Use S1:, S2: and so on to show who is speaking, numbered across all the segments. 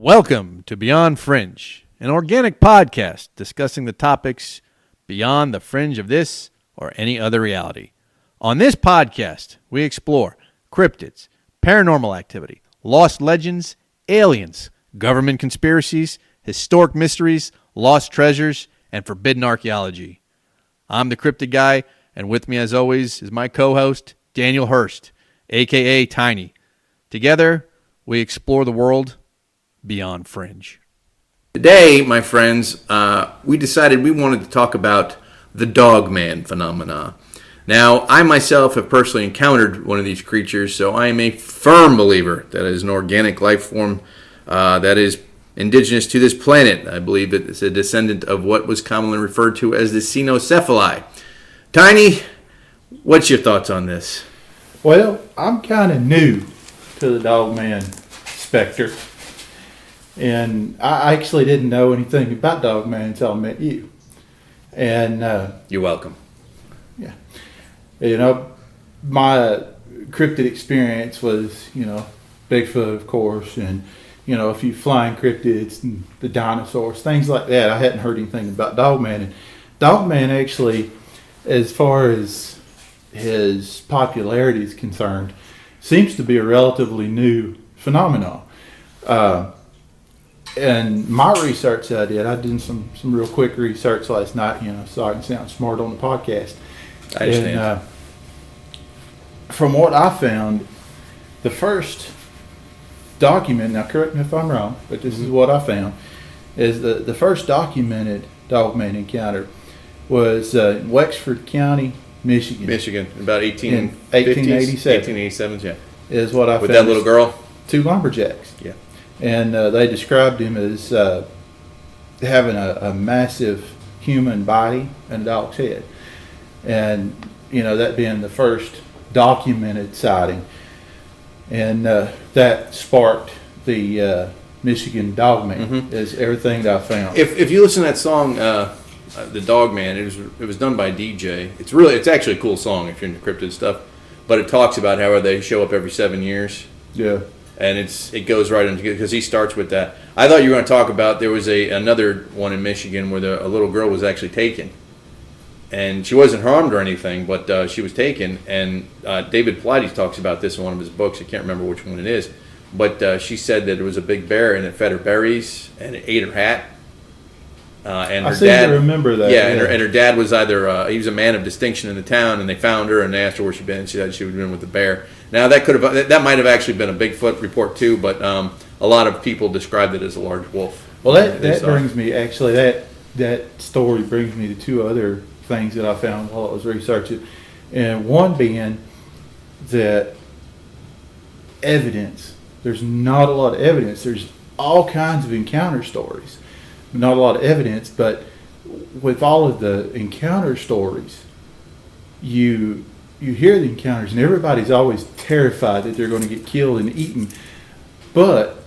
S1: Welcome to Beyond Fringe, an organic podcast discussing the topics beyond the fringe of this or any other reality. On this podcast, we explore cryptids, paranormal activity, lost legends, aliens, government conspiracies, historic mysteries, lost treasures, and forbidden archaeology. I'm the Cryptid Guy, and with me as always is my co-host, Daniel Hurst, a.k.a. Tiny. Together, we explore the world beyond Fringe.
S2: Today, my friends, we decided we wanted to talk about the Dogman phenomena. Now, I myself have personally encountered one of these creatures, so I am a firm believer that it is an organic life form that is indigenous to this planet. I believe it is a descendant of what was commonly referred to as the cynocephali. Tiny, what's your thoughts on this?
S3: Well, I'm kind of new to the Dogman specter. And I actually didn't know anything about Dogman until I met you. And
S2: You're welcome.
S3: Yeah. You know, my cryptid experience was, Bigfoot, of course, and, a few flying cryptids and the dinosaurs, things like that. I hadn't heard anything about Dogman. And Dogman actually, as far as his popularity is concerned, seems to be a relatively new phenomenon. And my research that I did some real quick research last night, so I can sound smart on the podcast.
S2: I understand.
S3: And, from what I found, the first document, now correct me if I'm wrong, but this is what I found, is the first documented Dogman encounter was in Wexford County, Michigan.
S2: About
S3: 1887.
S2: Yeah.
S3: Is what I
S2: With
S3: found.
S2: that little girl?
S3: Two lumberjacks.
S2: Yeah.
S3: And they described him as having a massive human body and a dog's head. And, that being the first documented sighting. And that sparked the Michigan Dogman, is everything that I found.
S2: If you listen to that song, the Dogman, it was done by a DJ. It's actually a cool song if you're into cryptid stuff. But it talks about how they show up every 7 years.
S3: Yeah.
S2: And it goes right into, because he starts with that. I thought you were going to talk about, there was another one in Michigan where a little girl was actually taken. And she wasn't harmed or anything, but she was taken. And David Pilates talks about this in one of his books. I can't remember which one it is. But she said that it was a big bear and it fed her berries and it ate her hat. And her dad,
S3: to remember that.
S2: Yeah, and her dad was either he was a man of distinction in the town, and they found her and they asked her where she'd been, and she said she had been with the bear. Now that might have actually been a Bigfoot report too, but a lot of people described it as a large wolf.
S3: Well, that brings me, actually, that story brings me to two other things that I found while I was researching, and one being that evidence. There's not a lot of evidence. There's all kinds of encounter stories. Not a lot of evidence, but with all of the encounter stories, you hear the encounters, and everybody's always terrified that they're going to get killed and eaten. But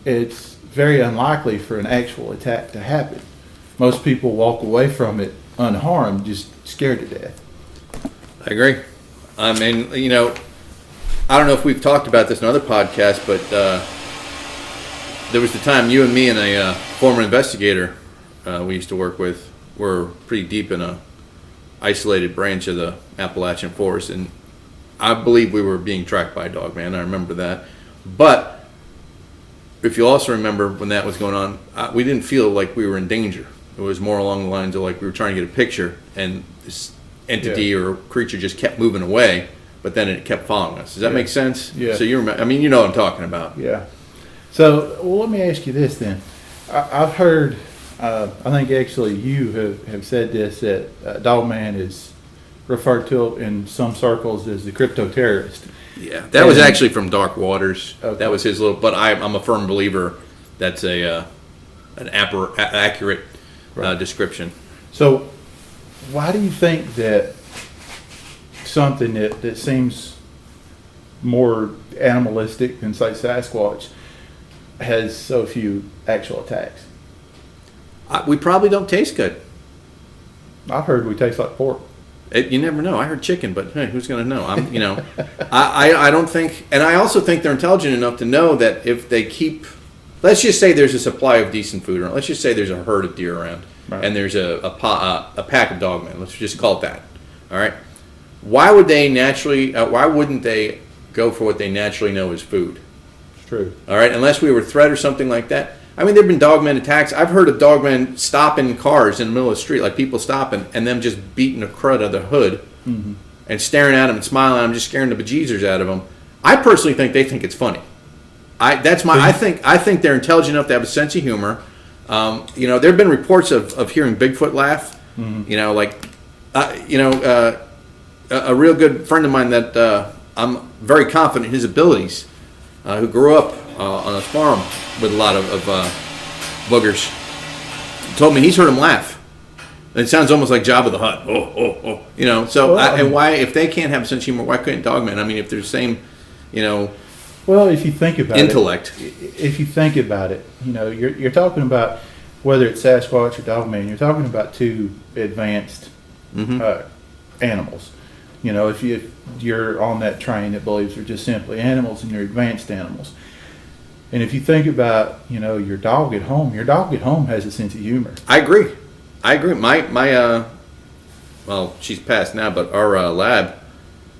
S3: it's very unlikely for an actual attack to happen. Most people walk away from it unharmed, just scared to death.
S2: I agree. I mean, I don't know if we've talked about this in other podcasts, but there was the time you and me and a former investigator we used to work with were pretty deep in a isolated branch of the Appalachian Forest, and I believe we were being tracked by a Dogman. I remember that. But if you also remember when that was going on, we didn't feel like we were in danger. It was more along the lines of like we were trying to get a picture, and this entity or creature just kept moving away, but then it kept following us. Does that make sense?
S3: Yeah.
S2: So you remember? I mean, you know what I'm talking about.
S3: Yeah. So, let me ask you this then. I've heard, I think actually you have said this, that Dogman is referred to in some circles as the crypto terrorist.
S2: Yeah, that was actually from Dark Waters.
S3: Okay.
S2: That was his little, but I'm a firm believer that's an accurate description.
S3: So, why do you think that something that seems more animalistic than, say, Sasquatch has so few actual attacks?
S2: We probably don't taste good.
S3: I've heard we taste like pork.
S2: You never know. I heard chicken, but hey, who's going to know? I don't think, and I also think they're intelligent enough to know that if they keep let's just say there's a supply of decent food around. Let's just say there's a herd of deer around,
S3: Right.
S2: and there's a pack of dogmen. Let's just call it that. All right. Why would they naturally? Why wouldn't they go for what they naturally know is food?
S3: It's true.
S2: All right, unless we were a threat or something like that. I mean, there've been dogmen attacks. I've heard of dogmen stopping cars in the middle of the street, like people stopping, and them just beating the crud out of the hood and staring at them and smiling at them, just scaring the bejesus out of them. I personally think they think it's funny. I think they're intelligent enough to have a sense of humor. You know, there have been reports of hearing Bigfoot laugh. You know, like a real good friend of mine that I'm very confident in his abilities, who grew up on a farm with a lot of boogers, told me he's heard him laugh. It sounds almost like Jabba the Hutt. Oh. You know, so and why, if they can't have a sense of humor, why couldn't dogmen? I mean, if they're the same, you know,
S3: well, if you think about
S2: intellect.
S3: If you think about it, you know, you're talking about whether it's Sasquatch or Dogman, you're talking about two advanced animals. You know, if you're on that train that believes they're just simply animals and you're advanced animals. And if you think about, you know, your dog at home has a sense of humor.
S2: I agree. My well, she's passed now, but our lab,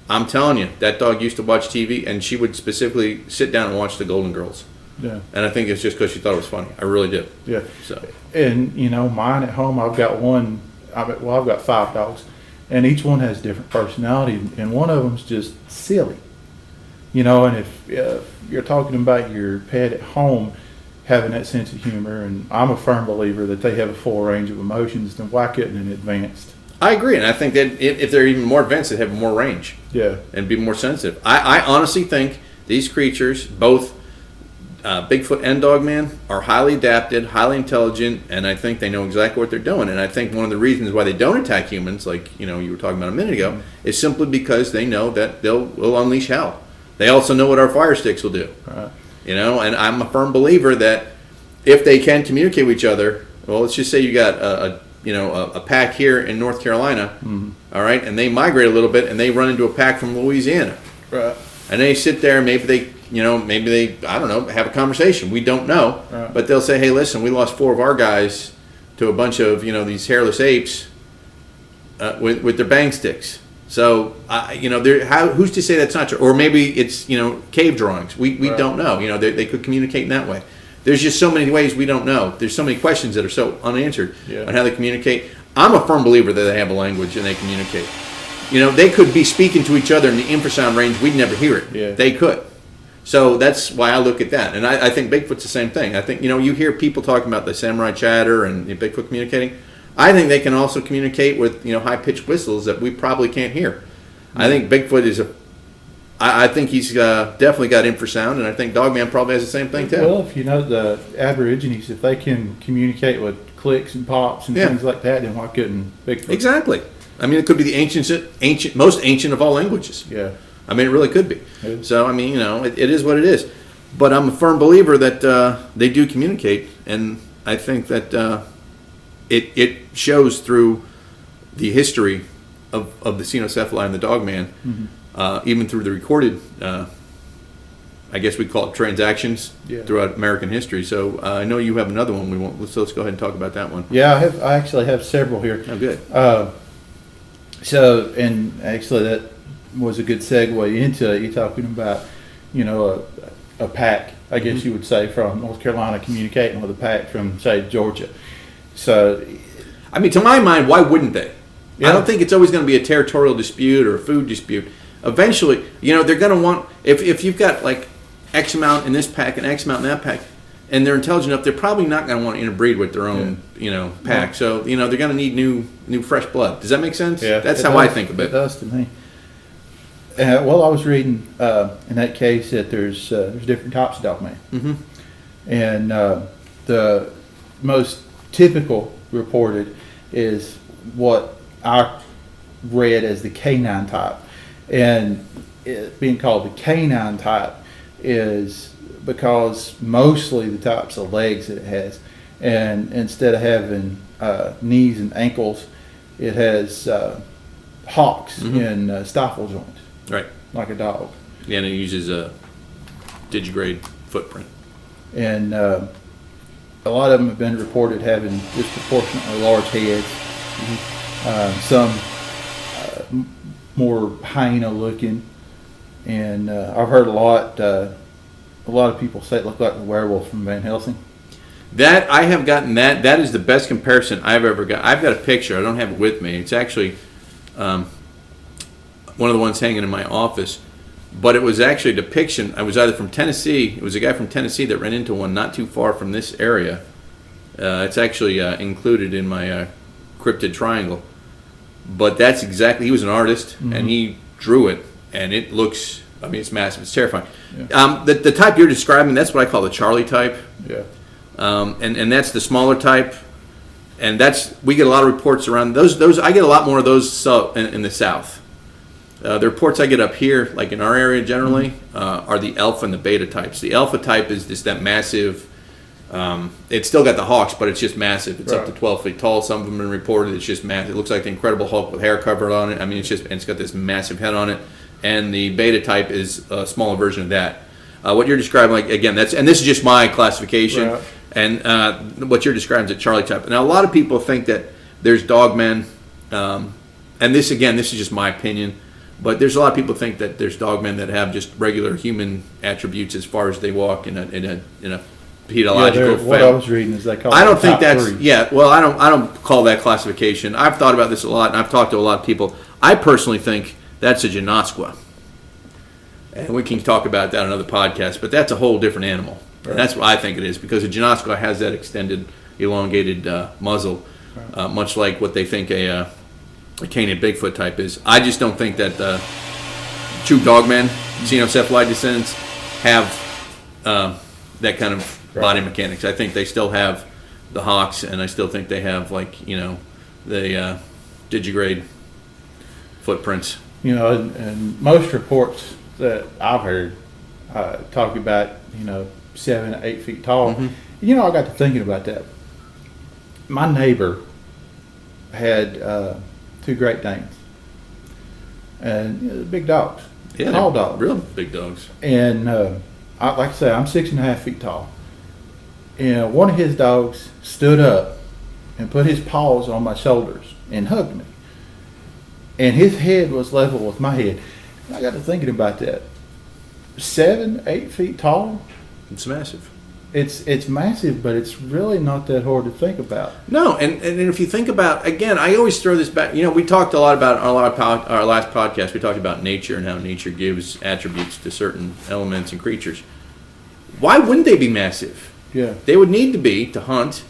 S2: I'm telling you, that dog used to watch TV, and she would specifically sit down and watch the Golden Girls.
S3: Yeah.
S2: And I think it's just because she thought it was funny. I really did.
S3: Yeah.
S2: So.
S3: And, you know, mine at home, I've got 5 dogs, and each one has different personality, and one of them's just silly. You know, and if you're talking about your pet at home having that sense of humor, and I'm a firm believer that they have a full range of emotions, then why couldn't an advanced?
S2: I agree, and I think that if they're even more advanced, they have more range.
S3: Yeah.
S2: And be more sensitive. I honestly think these creatures, both Bigfoot and Dogman, are highly adapted, highly intelligent, and I think they know exactly what they're doing. And I think one of the reasons why they don't attack humans, like you were talking about a minute ago, is simply because they know that they'll unleash hell. They also know what our fire sticks will do.
S3: Right.
S2: You know, and I'm a firm believer that if they can communicate with each other, well, let's just say you got a pack here in North Carolina, all right, and they migrate a little bit, and they run into a pack from Louisiana,
S3: Right.
S2: and they sit there, maybe they I don't know, have a conversation. We don't know,
S3: Right.
S2: but they'll say, hey, listen, we lost 4 of our guys to a bunch of these hairless apes with their bang sticks. So who's to say that's not true? Or maybe it's cave drawings. We
S3: Right.
S2: don't know. They could communicate in that way. There's just so many ways we don't know. There's so many questions that are so unanswered on how they communicate. I'm a firm believer that they have a language and they communicate. They could be speaking to each other in the infrasound range. We'd never hear it.
S3: Yeah.
S2: They could. So that's why I look at that. And I think Bigfoot's the same thing. I think, you hear people talking about the samurai chatter and Bigfoot communicating. I think they can also communicate with, high-pitched whistles that we probably can't hear. I think Bigfoot is I think he's definitely got infrasound, and I think Dogman probably has the same thing too.
S3: Well, if you know the Aborigines, if they can communicate with clicks and pops and things like that, then why couldn't Bigfoot?
S2: Exactly. I mean, it could be the most ancient of all languages.
S3: Yeah.
S2: I mean, it really could be.
S3: Yeah.
S2: So, I mean, it is what it is. But I'm a firm believer that they do communicate, and I think that it shows through the history of the Cynocephali and the Dogman, even through the recorded, I guess we'd call it transactions throughout American history. So I know you have another one. Let's go ahead and talk about that one.
S3: Yeah, I actually have several here.
S2: Oh, good.
S3: And actually that was a good segue into it. You're talking about, a pack, I guess you would say, from North Carolina communicating with a pack from, say, Georgia. So,
S2: I mean, to my mind, why wouldn't they?
S3: Yeah.
S2: I don't think it's always going to be a territorial dispute or a food dispute. Eventually, they're going to want, if you've got like X amount in this pack and X amount in that pack, and they're intelligent enough, they're probably not going to want to interbreed with their own, pack. So, they're going to need new fresh blood. Does that make sense?
S3: Yeah,
S2: That's how I think of it.
S3: It does to me. Well, I was reading in that case that there's different types of dogman.
S2: Mm-hmm.
S3: And the most typical reported is what I read as the canine type. And it being called the canine type is because mostly the types of legs that it has. And instead of having knees and ankles, it has hocks and stifle joints.
S2: Right.
S3: Like a dog.
S2: Yeah, and it uses a digigrade footprint.
S3: and a lot of them have been reported having disproportionately large heads. Some more hyena looking, and I've heard a lot of people say it looked like the werewolf from Van Helsing.
S2: That I have gotten that. That is the best comparison I've ever got. I've got a picture. I don't have it with me. It's actually one of the ones hanging in my office. But it was actually a depiction. I was either from Tennessee. It was a guy from Tennessee that ran into one not too far from this area. It's actually included in my Cryptid triangle. But that's exactly. He was an artist, and he drew it, and it looks. I mean, it's massive. It's terrifying. Yeah. The type you're describing, that's what I call the Charlie type.
S3: Yeah.
S2: And that's the smaller type, and we get a lot of reports around those. I get a lot more of those in the South. The reports I get up here, like in our area generally, are the alpha and the beta types. The alpha type is just that massive. It's still got the hawks, but it's just massive. It's up to 12 feet tall. Some of them have been reported. It's just massive. It looks like the Incredible Hulk with hair covered on it. I mean, it's got this massive head on it. And the beta type is a smaller version of that. What you're describing, like again, this is just my classification. Right. And what you're describing is a Charlie type. Now, a lot of people think that there's Dogmen, and this is just my opinion, but there's a lot of people think that there's Dogmen that have just regular human attributes as far as they walk in a pedological.
S3: What I was reading is they call.
S2: I don't think that's Well, I don't call that classification. I've thought about this a lot, and I've talked to a lot of people. I personally think that's a Genasqua, and we can talk about that on another podcast. But that's a whole different animal. Right. And that's what I think it is, because a Genasqua has that extended, elongated muzzle, much like what they think a canid Bigfoot type is. I just don't think that true Dogman, Xenocephali descendants, have that kind of body mechanics. I think they still have the hawks, and I still think they have the digigrade footprints.
S3: And most reports that I've heard talk about 7 to 8 feet tall. I got to thinking about that. My neighbor had 2 Great Danes, and big dogs, tall dogs,
S2: real big dogs.
S3: And like I say, I'm 6.5 feet tall, and one of his dogs stood up and put his paws on my shoulders and hugged me, and his head was level with my head. And I got to thinking about that. 7, 8 feet tall.
S2: It's massive.
S3: It's massive, but it's really not that hard to think about.
S2: No, and if you think about, again, I always throw this back. We talked a lot about our last podcast. We talked about nature and how nature gives attributes to certain elements and creatures. Why wouldn't they be massive?
S3: Yeah,
S2: they would need to be to hunt,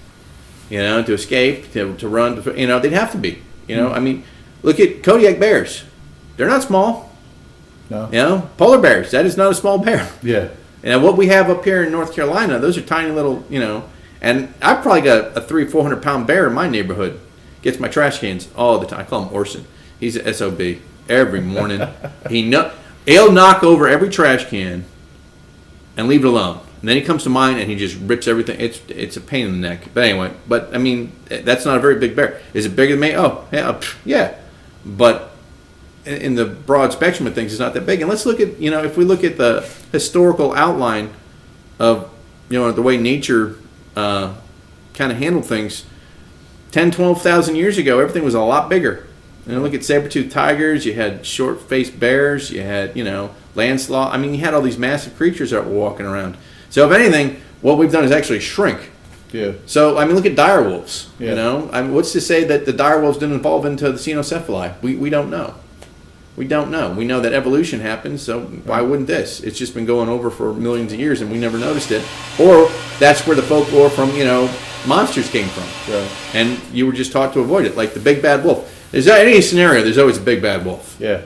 S2: to escape, to run. They'd have to be. I mean, look at Kodiak bears. They're not small.
S3: No.
S2: Polar bears. That is not a small bear.
S3: Yeah.
S2: And what we have up here in North Carolina, those are tiny little, and I've probably got a 300-400 pound bear in my neighborhood. Gets my trash cans all the time. I call him Orson. He's an SOB. Every morning, he'll knock over every trash can and leave it alone. And then he comes to mine and he just rips everything. It's a pain in the neck. But anyway, I mean, that's not a very big bear. Is it bigger than me? Oh, yeah. But in the broad spectrum of things, it's not that big. And let's look at, if we look at the historical outline of, the way nature kind of handled things, 10, 12,000 years ago, everything was a lot bigger. Look at saber-toothed tigers, you had short-faced bears, you had, land sloth. I mean, you had all these massive creatures that were walking around. So if anything, what we've done is actually shrink.
S3: Yeah.
S2: So, I mean, look at dire wolves,
S3: Yeah.
S2: I mean, what's to say that the dire wolves didn't evolve into the Xenocephali? We don't know. We don't know. We know that evolution happens, so why wouldn't this? It's just been going over for millions of years and we never noticed it. Or that's where the folklore from, monsters came from.
S3: Right.
S2: And you were just taught to avoid it, like the big bad wolf. There's any scenario, there's always a big bad wolf.
S3: Yeah.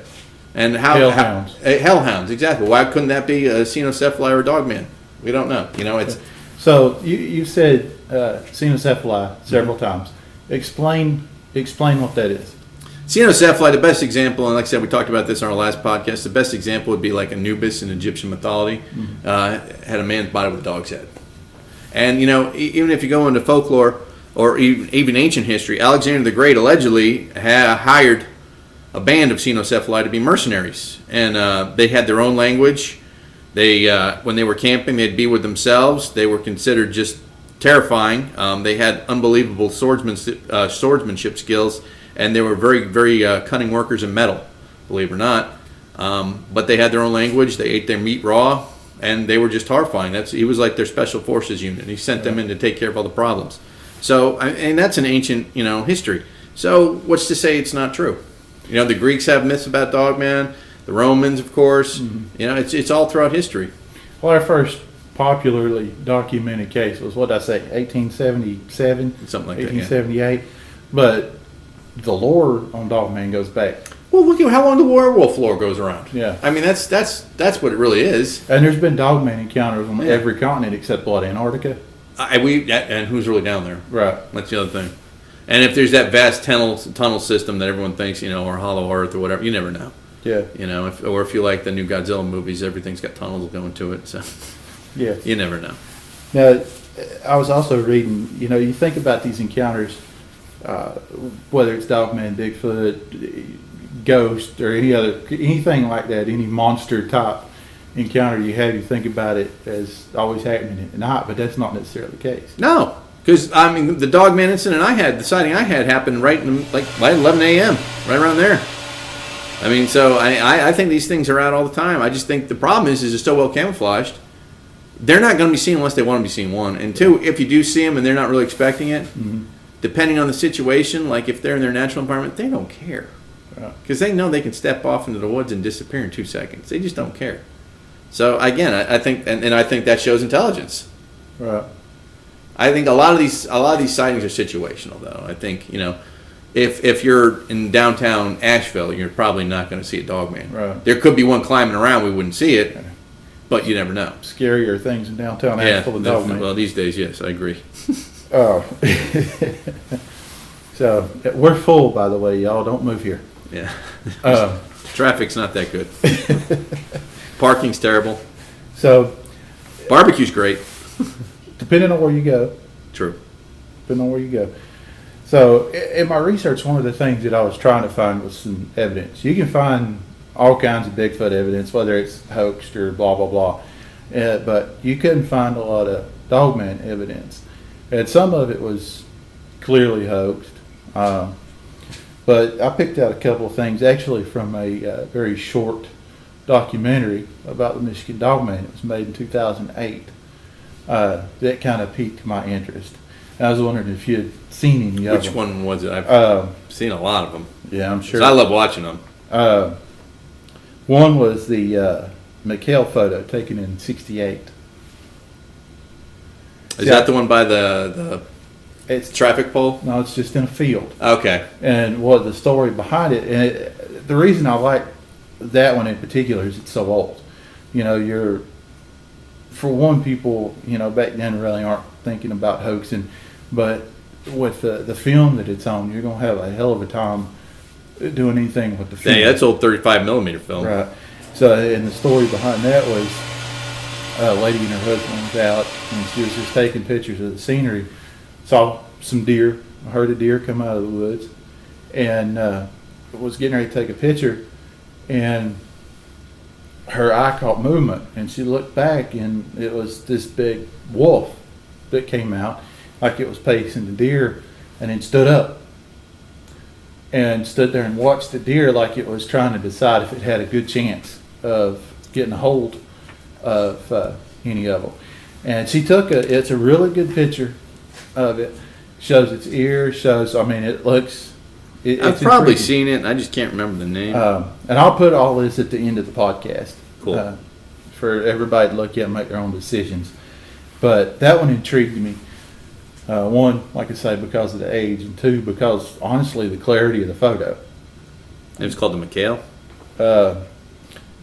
S2: And
S3: hellhounds.
S2: Hellhounds, exactly. Why couldn't that be a Xenocephali or a Dogman? We don't know. It's.
S3: So you said Xenocephali several times. Explain what that is.
S2: Xenocephali, the best example, and like I said, we talked about this on our last podcast, the best example would be like Anubis in Egyptian mythology, had a man's body with a dog's head. And, even if you go into folklore or even ancient history, Alexander the Great allegedly hired a band of Xenocephali to be mercenaries. And they had their own language. They when they were camping, they'd be with themselves. They were considered just terrifying. They had unbelievable swordsmanship skills, and they were very, very cunning workers in metal, believe it or not. But they had their own language. They ate their meat raw, and they were just horrifying. He was like their special forces unit. He sent them in to take care of all the problems. So, and that's an ancient, history. So, what's to say it's not true? The Greeks have myths about Dogman. The Romans, of course. Mm-hmm. It's all throughout history.
S3: Well, our first popularly documented case was, what did I say, 1877?
S2: Something like
S3: 1878. That, yeah. But the lore on Dogman goes back.
S2: Well, look at how long the werewolf lore goes around.
S3: Yeah.
S2: I mean, that's what it really is.
S3: And there's been Dogman encounters on every continent except, Antarctica?
S2: And who's really down there?
S3: Right.
S2: That's the other thing. And if there's that vast tunnel system that everyone thinks, or Hollow Earth or whatever, you never know.
S3: Yeah.
S2: If you like the new Godzilla movies, everything's got tunnels going to it. So,
S3: yeah.
S2: You never know.
S3: Now, I was also reading, you think about these encounters, whether it's Dogman, Bigfoot, Ghost, or anything like that, any monster type encounter you have, you think about it as always happening at night, but that's not necessarily the case.
S2: No, because the Dogman incident the sighting I had happened right in like 11 a.m., right around there. So I think these things are out all the time. I just think the problem is it's so well camouflaged. They're not going to be seen unless they want to be seen, one. And two, if you do see them and they're not really expecting it, depending on the situation, like if they're in their natural environment, they don't care. Because they know they can step off into the woods and disappear in 2 seconds. They just don't care. So again, I think, and I think that shows intelligence.
S3: Right.
S2: I think a lot of these sightings are situational, though. I think if you're in downtown Asheville, you're probably not going to see a Dogman.
S3: Right.
S2: There could be one climbing around, we wouldn't see it, but you never know.
S3: Scarier things in downtown Asheville than Dogman.
S2: Well, these days, yes, I agree.
S3: Oh. So we're full, by the way, y'all. Don't move here.
S2: Yeah. Traffic's not that good. Parking's terrible.
S3: So
S2: barbecue's great.
S3: Depending on where you go.
S2: True.
S3: Depending on where you go. So in my research, one of the things that I was trying to find was some evidence. You can find all kinds of Bigfoot evidence, whether it's hoaxed or blah, blah, blah. But you couldn't find a lot of Dogman evidence. And some of it was clearly hoaxed. But I picked out a couple of things, actually from a very short documentary about the Michigan Dogman. It was made in 2008. That kind of piqued my interest. And I was wondering if you had seen any of them.
S2: Which one was it? I've seen a lot of them.
S3: Yeah, I'm sure.
S2: I love watching them.
S3: One was the McHale photo taken in '68.
S2: Is that the one by the
S3: it's
S2: traffic pole?
S3: No, it's just in a field.
S2: Okay.
S3: And what the story behind it, and the reason I like that one in particular is it's so old. For one, people, back then really aren't thinking about hoaxing, but with the film that it's on, you're going to have a hell of a time doing anything with the film.
S2: Yeah, that's old 35 millimeter film.
S3: Right. So, and the story behind that was a lady and her husband was out, and she was just taking pictures of the scenery, saw some deer, heard a deer come out of the woods, and was getting ready to take a picture, and her eye caught movement, and she looked back, and it was this big wolf that came out like it was pacing the deer, and then stood up and stood there and watched the deer like it was trying to decide if it had a good chance of getting a hold of any of them. And she took it's a really good picture of it. Shows its ears, it looks...
S2: I've probably seen it, and I just can't remember the name.
S3: And I'll put all this at the end of the podcast.
S2: Cool.
S3: For everybody to look at and make their own decisions. But that one intrigued me. One, like I say, because of the age, and two, because, honestly, the clarity of the photo.
S2: It was called the McHale?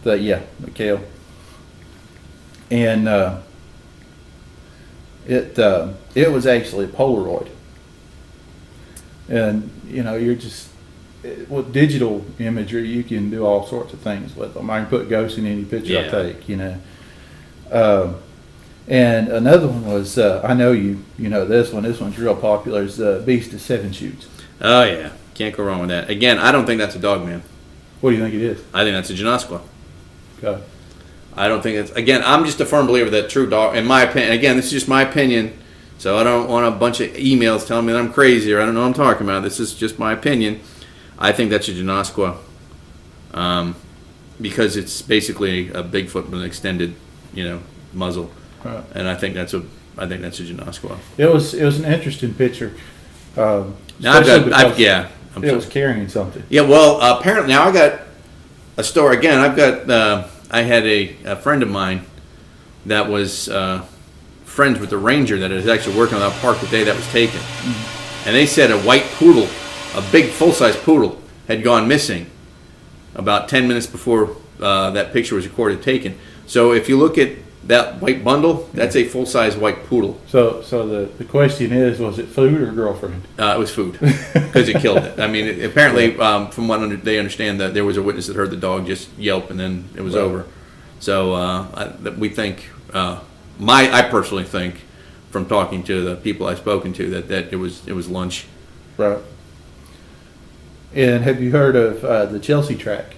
S3: McHale. And it was actually a Polaroid. And, you're just... With digital imagery, you can do all sorts of things with them. I can put ghosts in any picture I take, And another one was, I know you know this one. This one's real popular. Is Beast of Seven Shoots.
S2: Oh, yeah. Can't go wrong with that. Again, I don't think that's a Dogman.
S3: What do you think it is?
S2: I think that's a Genasqua.
S3: Okay.
S2: I don't think it's, again, I'm just a firm believer that true dog, in my opinion, again, this is just my opinion, so I don't want a bunch of emails telling me that I'm crazy or I don't know what I'm talking about. This is just my opinion. I think that's a Genasqua, because it's basically a Bigfoot with an extended, muzzle,
S3: Right.
S2: and I think that's a Genasqua.
S3: It was an interesting picture.
S2: Now
S3: It was carrying something.
S2: Yeah, well, apparently now I got a story again. I had a friend of mine that was friends with the ranger that is actually working on that park the day that was taken, and they said a white poodle, a big full-size poodle, had gone missing about 10 minutes before that picture was recorded taken. So if you look at that white bundle, that's a full-size white poodle.
S3: So the question is, was it food or girlfriend?
S2: It was food, because it killed it. I mean, apparently, from what they understand, that there was a witness that heard the dog just yelp, and then it was over. So we think, I personally think, from talking to the people I've spoken to, that it was lunch.
S3: Right. And have you heard of the Chelsea track?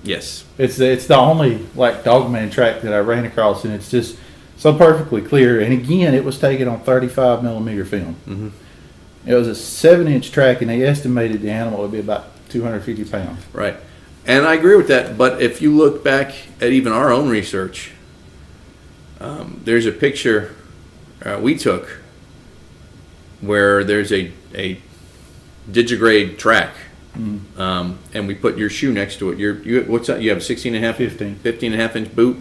S2: Yes.
S3: It's the only Dogman track that I ran across, and it's just so perfectly clear. And again, it was taken on 35 millimeter film.
S2: Mm-hmm.
S3: It was a 7-inch track, and they estimated the animal would be about 250 pounds.
S2: Right. And I agree with that. But if you look back at even our own research, there's a picture we took where there's a digigrade track. And we put your shoe next to it. What's that? You have a 15 and a half inch boot,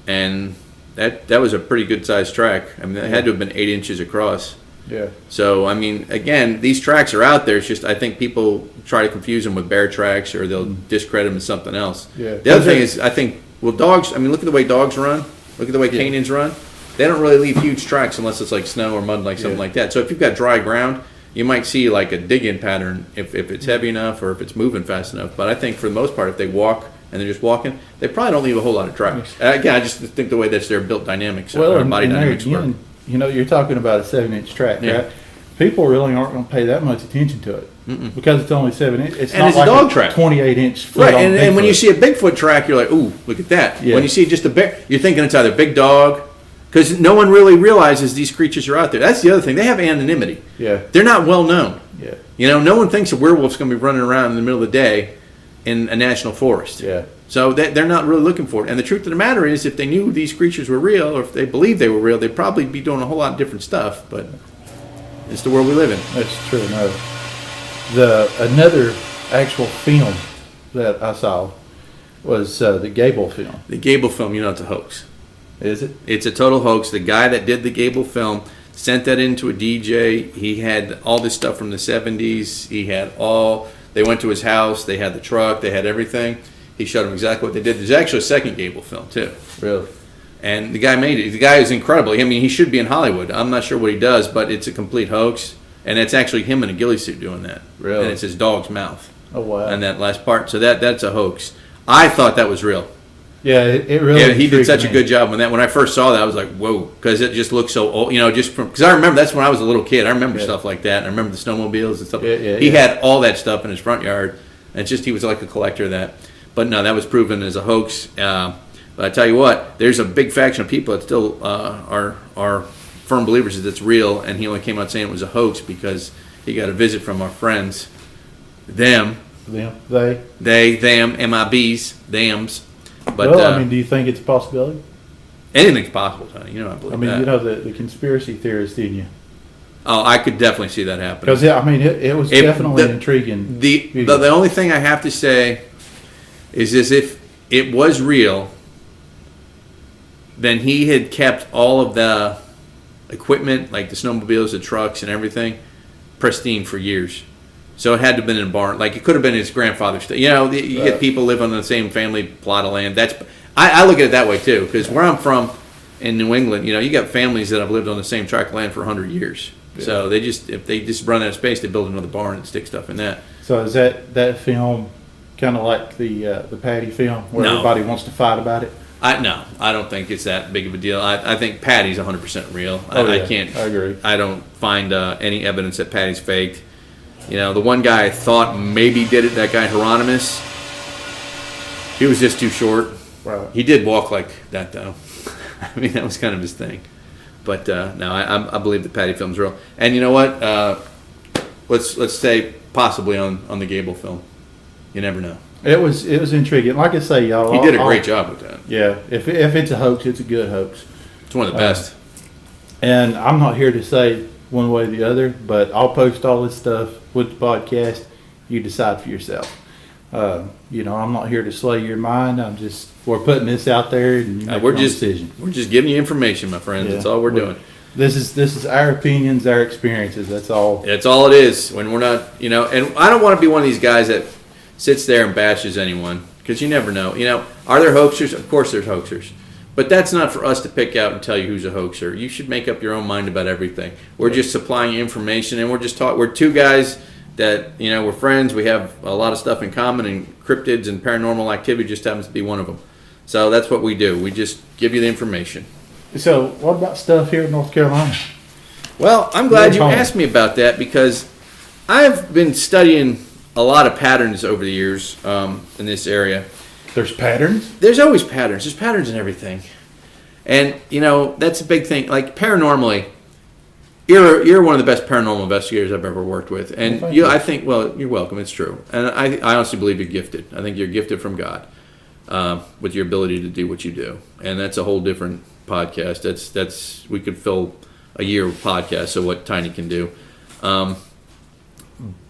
S2: and that was a pretty good sized track. I mean, it had to have been 8 inches across.
S3: Yeah.
S2: So I mean, again, these tracks are out there. It's just I think people try to confuse them with bear tracks, or they'll discredit them as something else.
S3: Yeah.
S2: The other thing is, I think, dogs. I mean, look at the way dogs run. Look at the way canids run. They don't really leave huge tracks unless it's like snow or mud, something like that. So if you've got dry ground, you might see like a dig-in pattern if it's heavy enough or if it's moving fast enough. But I think for the most part, if they walk and they're just walking, they probably don't leave a whole lot of tracks. Again, I just think the way that's their built dynamics, or body dynamics work.
S3: You're talking about a 7-inch track, right? People really aren't going to pay that much attention to it because it's only 7 inches. It's not like a dog track, 28-inch foot.
S2: Right, and when you see a Bigfoot track, you're like, ooh, look at that. Yeah. When you see just a bear, you're thinking it's either big dog. Because no one really realizes these creatures are out there. That's the other thing. They have anonymity.
S3: Yeah.
S2: They're not well known.
S3: Yeah.
S2: No one thinks a werewolf's going to be running around in the middle of the day in a national forest.
S3: Yeah.
S2: So they're not really looking for it. And the truth of the matter is, if they knew these creatures were real, or if they believed they were real, they'd probably be doing a whole lot of different stuff. But it's the world we live in.
S3: That's true. No. Another actual film that I saw was the Gable film.
S2: The Gable film, it's a hoax.
S3: Is it?
S2: It's a total hoax. The guy that did the Gable film sent that into a DJ. He had all this stuff from the 70s. They went to his house. They had the truck. They had everything. He showed them exactly what they did. There's actually a second Gable film, too.
S3: Really?
S2: And the guy made it. The guy is incredible. I mean, he should be in Hollywood. I'm not sure what he does, but it's a complete hoax. And it's actually him in a ghillie suit doing that.
S3: Really?
S2: And it's his dog's mouth.
S3: Oh, wow.
S2: And that last part. So that's a hoax. I thought that was real.
S3: Yeah, it really.
S2: Yeah, he did such a good job on that. When I first saw that, I was like, "Whoa!" Because it just looked so old. Because I remember that's when I was a little kid. I remember stuff like that. And I remember the snowmobiles and stuff. He had all that stuff in his front yard, and he was like a collector of that. But no, that was proven as a hoax. But I tell you what, there's a big faction of people that still are firm believers that it's real, and he only came out saying it was a hoax because he got a visit from our friends, them,
S3: they,
S2: them, MIBs, thems. But,
S3: do you think it's a possibility?
S2: Anything's possible, Tony. I believe that.
S3: The conspiracy theorist in you.
S2: Oh, I could definitely see that happening.
S3: Because, it was definitely intriguing.
S2: The only thing I have to say is if it was real, then he had kept all of the equipment, like the snowmobiles, the trucks, and everything, pristine for years. So it had to have been in a barn. Like, it could have been his grandfather's. You get people live on the same family plot of land. I look at it that way, too. Because where I'm from in New England, you got families that have lived on the same tract of land for 100 years. Yeah. So if they just run out of space, they build another barn and stick stuff in that.
S3: So is that film kind of like the Patty film where everybody wants to fight about it?
S2: No, I don't think it's that big of a deal. I think Patty's 100% real. I
S3: agree.
S2: I don't find any evidence that Patty's faked. The one guy I thought maybe did it, that guy Hieronymus, he was just too short.
S3: Right.
S2: He did walk like that, though. I mean, that was kind of his thing. But no, I believe the Patty film's real. And you know what? Let's say possibly on the Gable film. You never know.
S3: It was intriguing. Like I say, y'all,
S2: He did a great job with that.
S3: Yeah, if it's a hoax, it's a good hoax.
S2: It's one of the best.
S3: And I'm not here to say one way or the other, but I'll post all this stuff with the podcast. You decide for yourself. I'm not here to slay your mind. We're putting this out there, and you make your own decision.
S2: We're just giving you information, my friends.
S3: Yeah.
S2: That's all we're doing.
S3: This is our opinions, our experiences. That's all.
S2: That's all it is. When we're not, and I don't want to be one of these guys that sits there and bashes anyone, because you never know. Are there hoaxers? Of course there's hoaxers. But that's not for us to pick out and tell you who's a hoaxer. You should make up your own mind about everything. We're just supplying you information, and we're two guys that, we're friends. We have a lot of stuff in common, and cryptids and paranormal activity just happens to be one of them. So that's what we do. We just give you the information.
S3: So what about stuff here in North Carolina?
S2: Well, I'm glad you asked me about that, because I've been studying a lot of patterns over the years in this area.
S3: There's patterns?
S2: There's always patterns. There's patterns in everything. And, that's a big thing. Like, paranormally, you're one of the best paranormal investigators I've ever worked with. And I think, you're welcome. It's true. And I honestly believe you're gifted. I think you're gifted from God with your ability to do what you do. And that's a whole different podcast. That's we could fill a year of podcasts of what Tiny can do.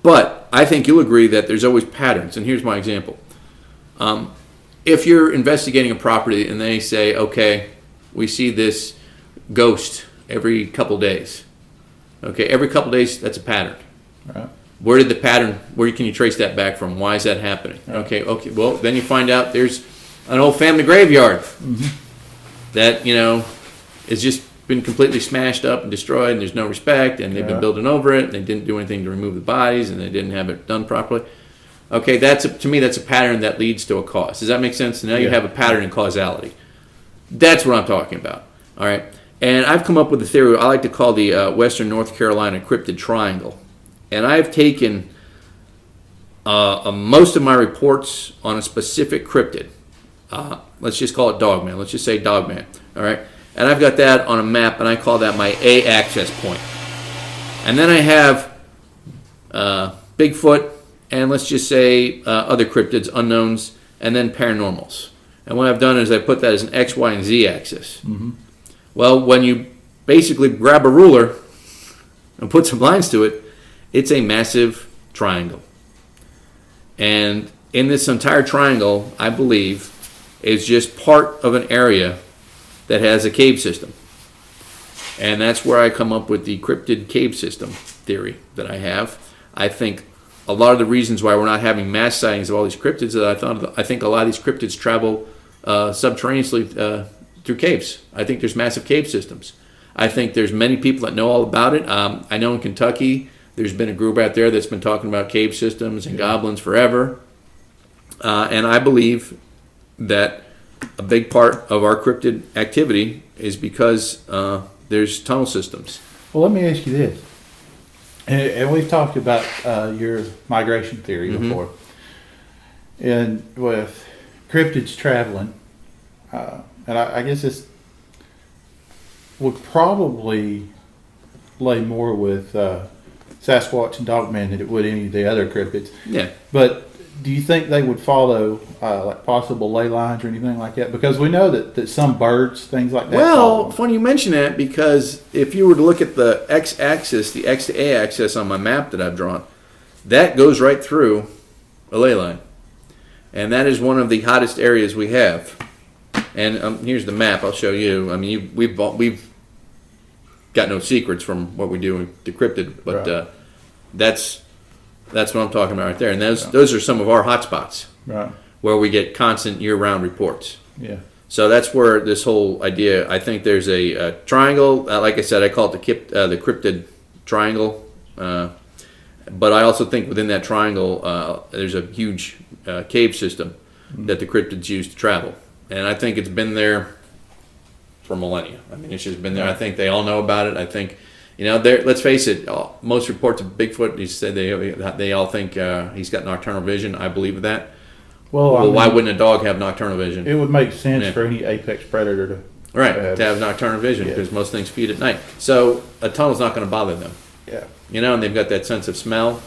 S2: But I think you'll agree that there's always patterns. And here's my example. If you're investigating a property and they say, okay, we see this ghost every couple days. Okay, every couple days, that's a pattern.
S3: Right.
S2: Where can you trace that back from? Why is that happening? Right. Okay, well, then you find out there's an old family graveyard that, has just been completely smashed up and destroyed, and there's no respect, and they've been building over it, and they didn't do anything to remove the bodies, and they didn't have it done properly. Okay, to me, that's a pattern that leads to a cause. Does that make sense? Now you have a pattern and causality. That's what I'm talking about. All right, and I've come up with a theory I like to call the Western North Carolina Cryptid Triangle, and I've taken most of my reports on a specific cryptid. Let's just call it Dogman. Let's just say Dogman. All right, and I've got that on a map, and I call that my A access point. And then I have Bigfoot. And let's just say other cryptids, unknowns, and then paranormals. And what I've done is I put that as an X, Y, and Z axis. Mm-hmm. Well, when you basically grab a ruler and put some lines to it, it's a massive triangle. And in this entire triangle, I believe, is just part of an area that has a cave system. And that's where I come up with the cryptid cave system theory that I have. I think a lot of the reasons why we're not having mass sightings of all these cryptids I think a lot of these cryptids travel subterraneously through caves. I think there's massive cave systems. I think there's many people that know all about it. I know in Kentucky there's been a group out there that's been talking about cave systems and goblins forever. And I believe that a big part of our cryptid activity is because there's tunnel systems.
S3: Well, let me ask you this. And we've talked about your migration theory before. And with cryptids traveling, and I guess this would probably lay more with Sasquatch and Dogman than it would any of the other cryptids.
S2: Yeah.
S3: But do you think they would follow like possible ley lines or anything like that? Because we know that some birds, things like that.
S2: Well, funny you mention that, because if you were to look at the x-axis, the x to a axis on my map that I've drawn, that goes right through a ley line. And that is one of the hottest areas we have. And here's the map. I'll show you. I mean, we've got no secrets from what we do in Decrypted, but right. That's what I'm talking about right there. And those are some of our hotspots,
S3: right,
S2: where we get constant year-round reports.
S3: Yeah.
S2: So that's where this whole idea. I think there's a triangle. Like I said, I call it the cryptid triangle. But I also think within that triangle, there's a huge cave system that the cryptids use to travel. And I think it's been there for millennia. I mean, it's just been there. I think they all know about it. I think, let's face it, most reports of Bigfoot, you said they all think he's got nocturnal vision. I believe that. Well, why wouldn't a dog have nocturnal vision?
S3: It would make sense for any apex predator to
S2: have nocturnal vision because most things feed at night. So a tunnel's not going to bother them.
S3: Yeah.
S2: And they've got that sense of smell.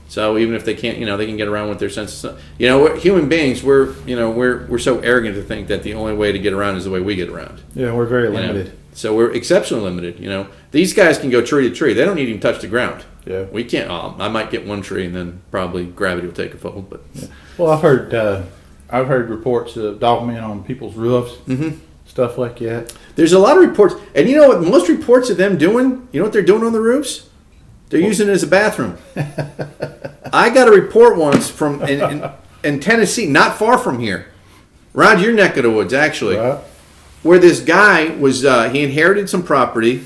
S2: So even if they can't, they can get around with their sense of smell. We're, human beings, we're so arrogant to think that the only way to get around is the way we get around.
S3: Yeah, we're very limited.
S2: So we're exceptionally limited. These guys can go tree to tree. They don't need to even touch the ground.
S3: Yeah.
S2: We can't. I might get one tree and then probably gravity will take a fold. But
S3: well, I've heard reports of dogmen on people's roofs, stuff like that.
S2: There's a lot of reports, and you know what? Most reports of them doing, what they're doing on the roofs? They're using it as a bathroom. I got a report once from in Tennessee, not far from here, around your neck of the woods, actually, where this guy was. He inherited some property.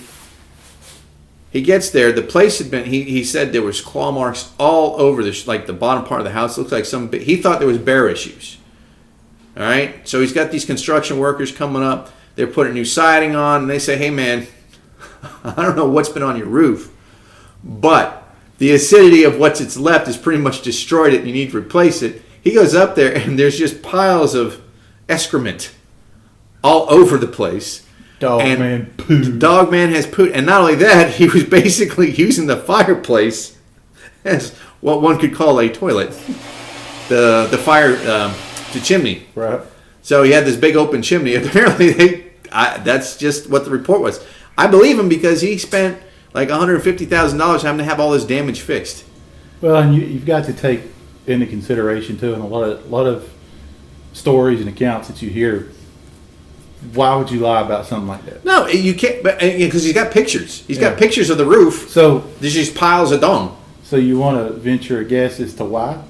S2: He gets there. The place had been. He said there was claw marks all over the bottom part of the house. Looks like he thought there was bear issues. All right. So he's got these construction workers coming up. They're putting new siding on, and they say, "Hey, man, I don't know what's been on your roof, but the acidity of what's left has pretty much destroyed it, and you need to replace it." He goes up there, and there's just piles of excrement all over the place.
S3: Dogman poo.
S2: Dogman has poo. And not only that, he was basically using the fireplace as what one could call a toilet. The fire, the chimney.
S3: Right.
S2: So he had this big open chimney. Apparently, that's just what the report was. I believe him because he spent like $150,000 having to have all this damage fixed.
S3: Well, and you've got to take into consideration too, and a lot of stories and accounts that you hear. Why would you lie about something like that?
S2: No, you can't, because he's got pictures. He's got pictures of the roof.
S3: So
S2: there's just piles of dung.
S3: So you want to venture a guess as to why?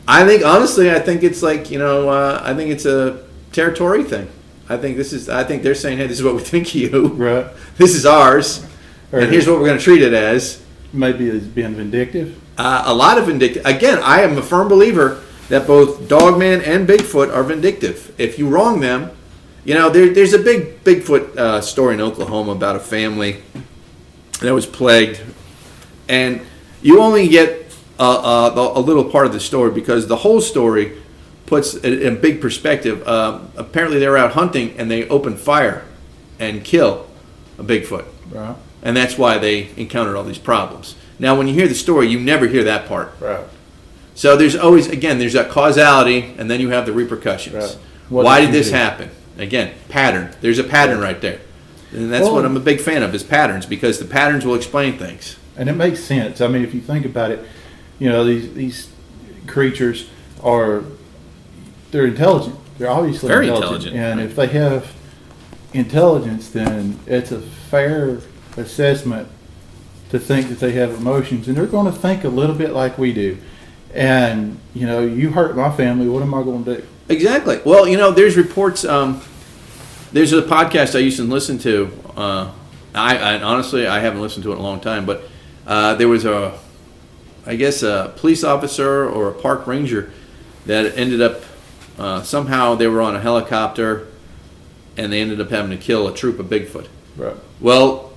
S2: I think it's like, I think it's a territory thing. I think they're saying, hey, this is what we think of you.
S3: Right.
S2: This is ours.
S3: Or
S2: and here's what we're going to treat it as.
S3: Maybe it's being vindictive.
S2: A lot of vindictive. Again, I am a firm believer that both Dogman and Bigfoot are vindictive. If you wrong them, there's a big Bigfoot story in Oklahoma about a family that was plagued, and you only get a little part of the story because the whole story puts it in big perspective. Apparently, they were out hunting and they opened fire and kill a Bigfoot,
S3: right?
S2: And that's why they encountered all these problems. Now, when you hear the story, you never hear that part,
S3: right?
S2: So there's that causality, and then you have the repercussions.
S3: Right.
S2: Why did this happen? Again, pattern. There's a pattern right there. And that's what I'm a big fan of, is patterns, because the patterns will explain things.
S3: And it makes sense. I mean, if you think about it, these creatures they're intelligent. They're obviously
S2: very
S3: intelligent. And if they have intelligence, then it's a fair assessment to think that they have emotions. And they're going to think a little bit like we do. And, you hurt my family, what am I going to do?
S2: Exactly. Well, there's reports. There's a podcast I used to listen to. I honestly, I haven't listened to it in a long time, but there was a police officer or a park ranger that ended up, somehow they were on a helicopter and they ended up having to kill a troop of Bigfoot.
S3: Right.
S2: Well,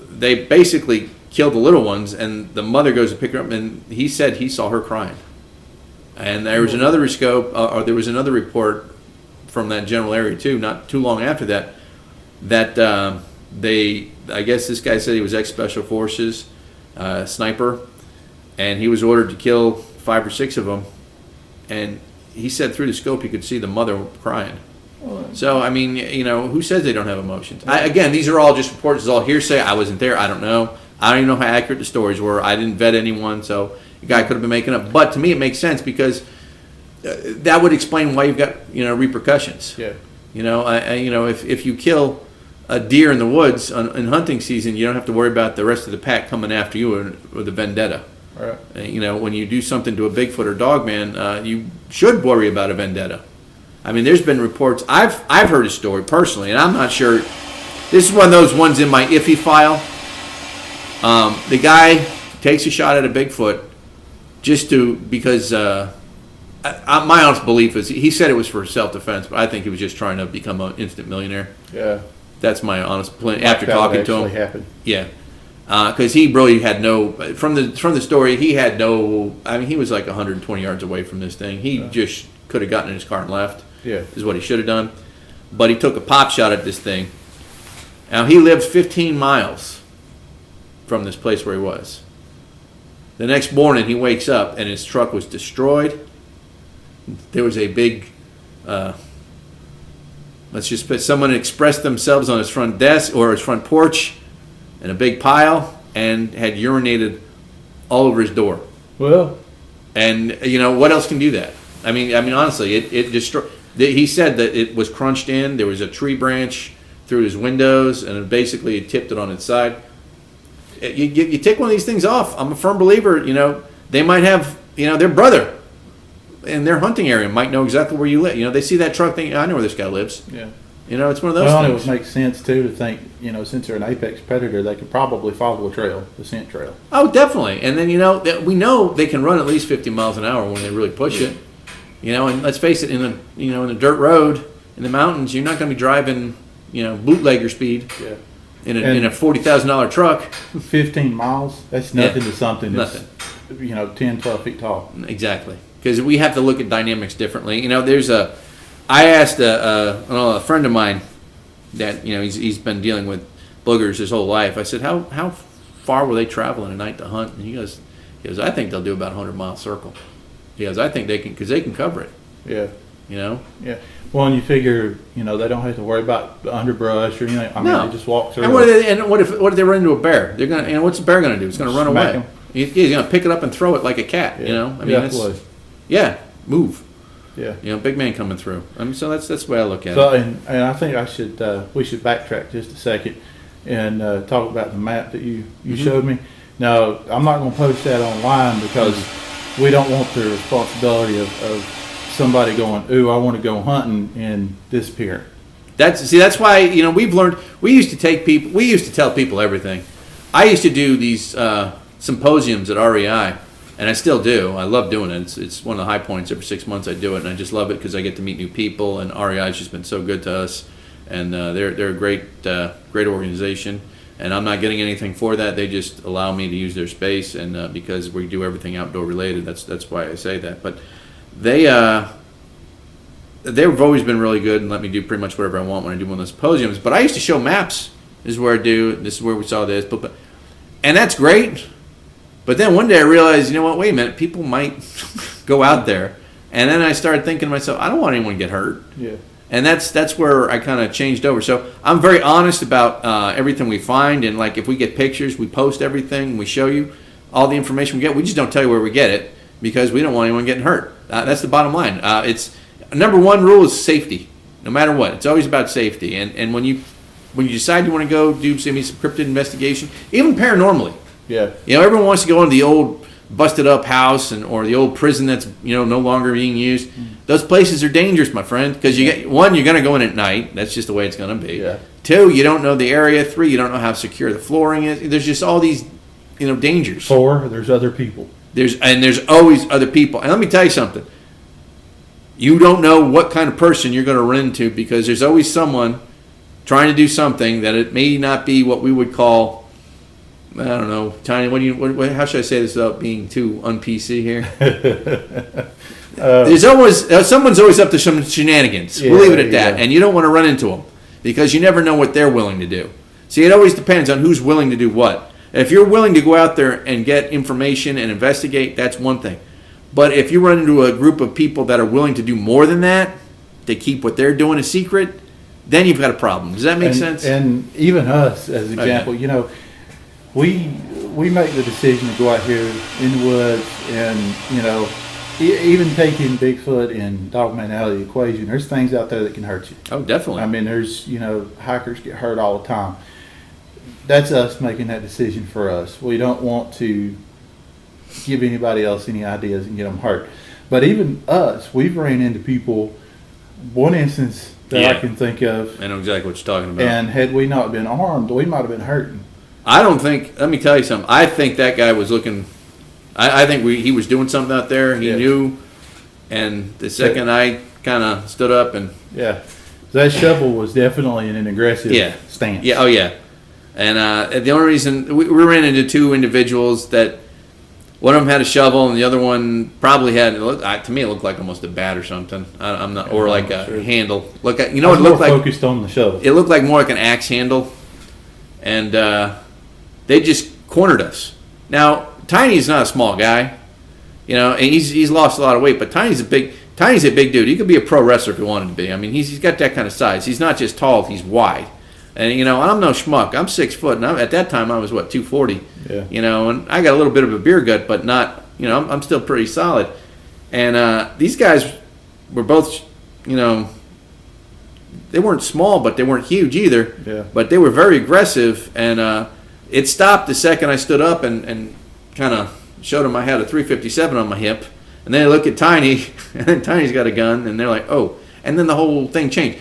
S2: they basically killed the little ones, and the mother goes to pick her up, and he said he saw her crying. And there was another there was another report from that general area too, not too long after that, I guess this guy said he was ex-special forces, sniper, and he was ordered to kill 5 or 6 of them, and he said through the scope he could see the mother crying. So, I mean, who says they don't have emotions? Again, these are all just reports, it's all hearsay. I wasn't there, I don't know. I don't even know how accurate the stories were. I didn't vet anyone, so the guy could have been making up. But to me, it makes sense because that would explain why you've got repercussions.
S3: Yeah.
S2: If you kill a deer in the woods in hunting season, you don't have to worry about the rest of the pack coming after you with a vendetta.
S3: Right.
S2: When you do something to a Bigfoot or Dogman, you should worry about a vendetta. I mean, there's been reports. I've heard a story personally, and I'm not sure. This is one of those ones in my iffy file. The guy takes a shot at a Bigfoot because my honest belief is he said it was for self-defense, but I think he was just trying to become an instant millionaire.
S3: Yeah.
S2: That's my honest plan. After talking to him,
S3: happened.
S2: Yeah, because he really had no from the story. He had no. I mean, he was like 120 yards away from this thing. He just could have gotten in his car and left.
S3: Yeah.
S2: Is what he should have done. But he took a pop shot at this thing. Now, he lived 15 miles from this place where he was. The next morning, he wakes up, and his truck was destroyed. There was a big, someone expressed themselves on his front desk or his front porch in a big pile and had urinated all over his door.
S3: Well,
S2: and what else can do that? I mean, honestly, it destroyed. He said that it was crunched in. There was a tree branch through his windows, and basically it tipped it on its side. You take one of these things off. I'm a firm believer. They might have their brother in their hunting area might know exactly where you live. They see that truck, think, I know where this guy lives.
S3: Yeah.
S2: It's one of those
S3: things. It
S2: would
S3: make sense, too, to think, since they're an apex predator, they could probably follow a trail, the scent trail.
S2: Oh, definitely. And then, we know they can run at least 50 miles an hour when they really push it. And let's face it, in a dirt road, in the mountains, you're not going to be driving, bootlegger speed in a $40,000 truck.
S3: 15 miles, that's nothing to something that's, 10, 12 feet tall.
S2: Exactly. Because we have to look at dynamics differently. I asked a friend of mine that he's been dealing with boogers his whole life. I said, how far were they traveling at night to hunt? And he goes, I think they'll do about a 100-mile circle. He goes, I think they can, because they can cover it.
S3: Yeah.
S2: Yeah.
S3: Well, and you figure, they don't have to worry about the underbrush or anything. I mean, they just walk through.
S2: And what if they run into a bear? They're gonna. What's the bear gonna do? It's gonna run away. He's gonna pick it up and throw it like a cat.
S3: Yeah.
S2: Move.
S3: Yeah.
S2: Big man coming through. So that's the way I look at
S3: it.
S2: And
S3: I think we should backtrack just a second and talk about the map that you showed me. Now, I'm not going to post that online because we don't want the responsibility of somebody going, ooh, I want to go hunting and disappear.
S2: That's why we've learned. We used to tell people everything. I used to do these symposiums at REI. And I still do. I love doing it. It's one of the high points. Every 6 months I do it, and I just love it because I get to meet new people. And REI has just been so good to us, and they're a great organization. And I'm not getting anything for that. They just allow me to use their space, and because we do everything outdoor related, that's why I say that. But they've always been really good and let me do pretty much whatever I want when I do one of those symposiums. But I used to show maps. This is where I do. This is where we saw this. And that's great. But then one day I realized, wait a minute, people might go out there. And then I started thinking to myself, I don't want anyone to get hurt.
S3: Yeah.
S2: And that's where I kind of changed over. So I'm very honest about everything we find. And like if we get pictures, we post everything. We show you all the information we get. We just don't tell you where we get it because we don't want anyone getting hurt. That's the bottom line. It's number one rule is safety, no matter what. It's always about safety. And when you decide you want to go do some cryptid investigation, even paranormally.
S3: Yeah.
S2: Everyone wants to go into the old busted up house or the old prison that's no longer being used. Those places are dangerous, my friend, because you're going to go in at night. That's just the way it's going to be.
S3: Yeah.
S2: 2, you don't know the area. 3, you don't know how secure the flooring is. There's just all these dangers.
S3: 4, there's other people.
S2: There's always other people. And let me tell you something. You don't know what kind of person you're going to run into because there's always someone trying to do something that it may not be what we would call, I don't know, Tiny. How should I say this without being too un-PC here? There's always someone's always up to some shenanigans. We'll leave it at that, and you don't want to run into them because you never know what they're willing to do. See, it always depends on who's willing to do what. If you're willing to go out there and get information and investigate, that's one thing. But if you run into a group of people that are willing to do more than that, to keep what they're doing a secret, then you've got a problem. Does that make sense?
S3: And even us, as an example, we make the decision to go out here in the woods and, even taking Bigfoot and Dogman out of the equation, there's things out there that can hurt you.
S2: Oh, definitely.
S3: I mean, there's, hikers get hurt all the time. That's us making that decision for us. We don't want to give anybody else any ideas and get them hurt. But even us, we've ran into people, one instance that I can think of.
S2: I know exactly what you're talking about.
S3: And had we not been armed, we might have been hurting.
S2: Let me tell you something. I think that guy was looking, I think he was doing something out there. He knew. And the second I kind of stood up and.
S3: Yeah. That shovel was definitely in an aggressive stance.
S2: Yeah. Oh, yeah. And the only reason we ran into 2 individuals that One of them had a shovel, and the other one probably had. To me, it looked like almost a bat or something. I'm not, or like a handle. Look, you know what it looked like?
S3: Focused on the shovel.
S2: It looked like more like an axe handle, and they just cornered us. Now, Tiny's not a small guy, you know, and he's lost a lot of weight, but Tiny's a big dude. He could be a pro wrestler if he wanted to be. I mean, he's got that kind of size. He's not just tall; he's wide. And, you know, I'm no schmuck. I'm 6 foot, and at that time I was, 240?
S3: Yeah.
S2: You know, and I got a little bit of a beer gut, but not, you know, I'm still pretty solid. And these guys were both, you know, they weren't small, but they weren't huge either.
S3: Yeah.
S2: But they were very aggressive, and it stopped the second I stood up and kind of showed them I had a 357 on my hip. And then they look at Tiny, and then Tiny's got a gun, and they're like, oh. And then the whole thing changed.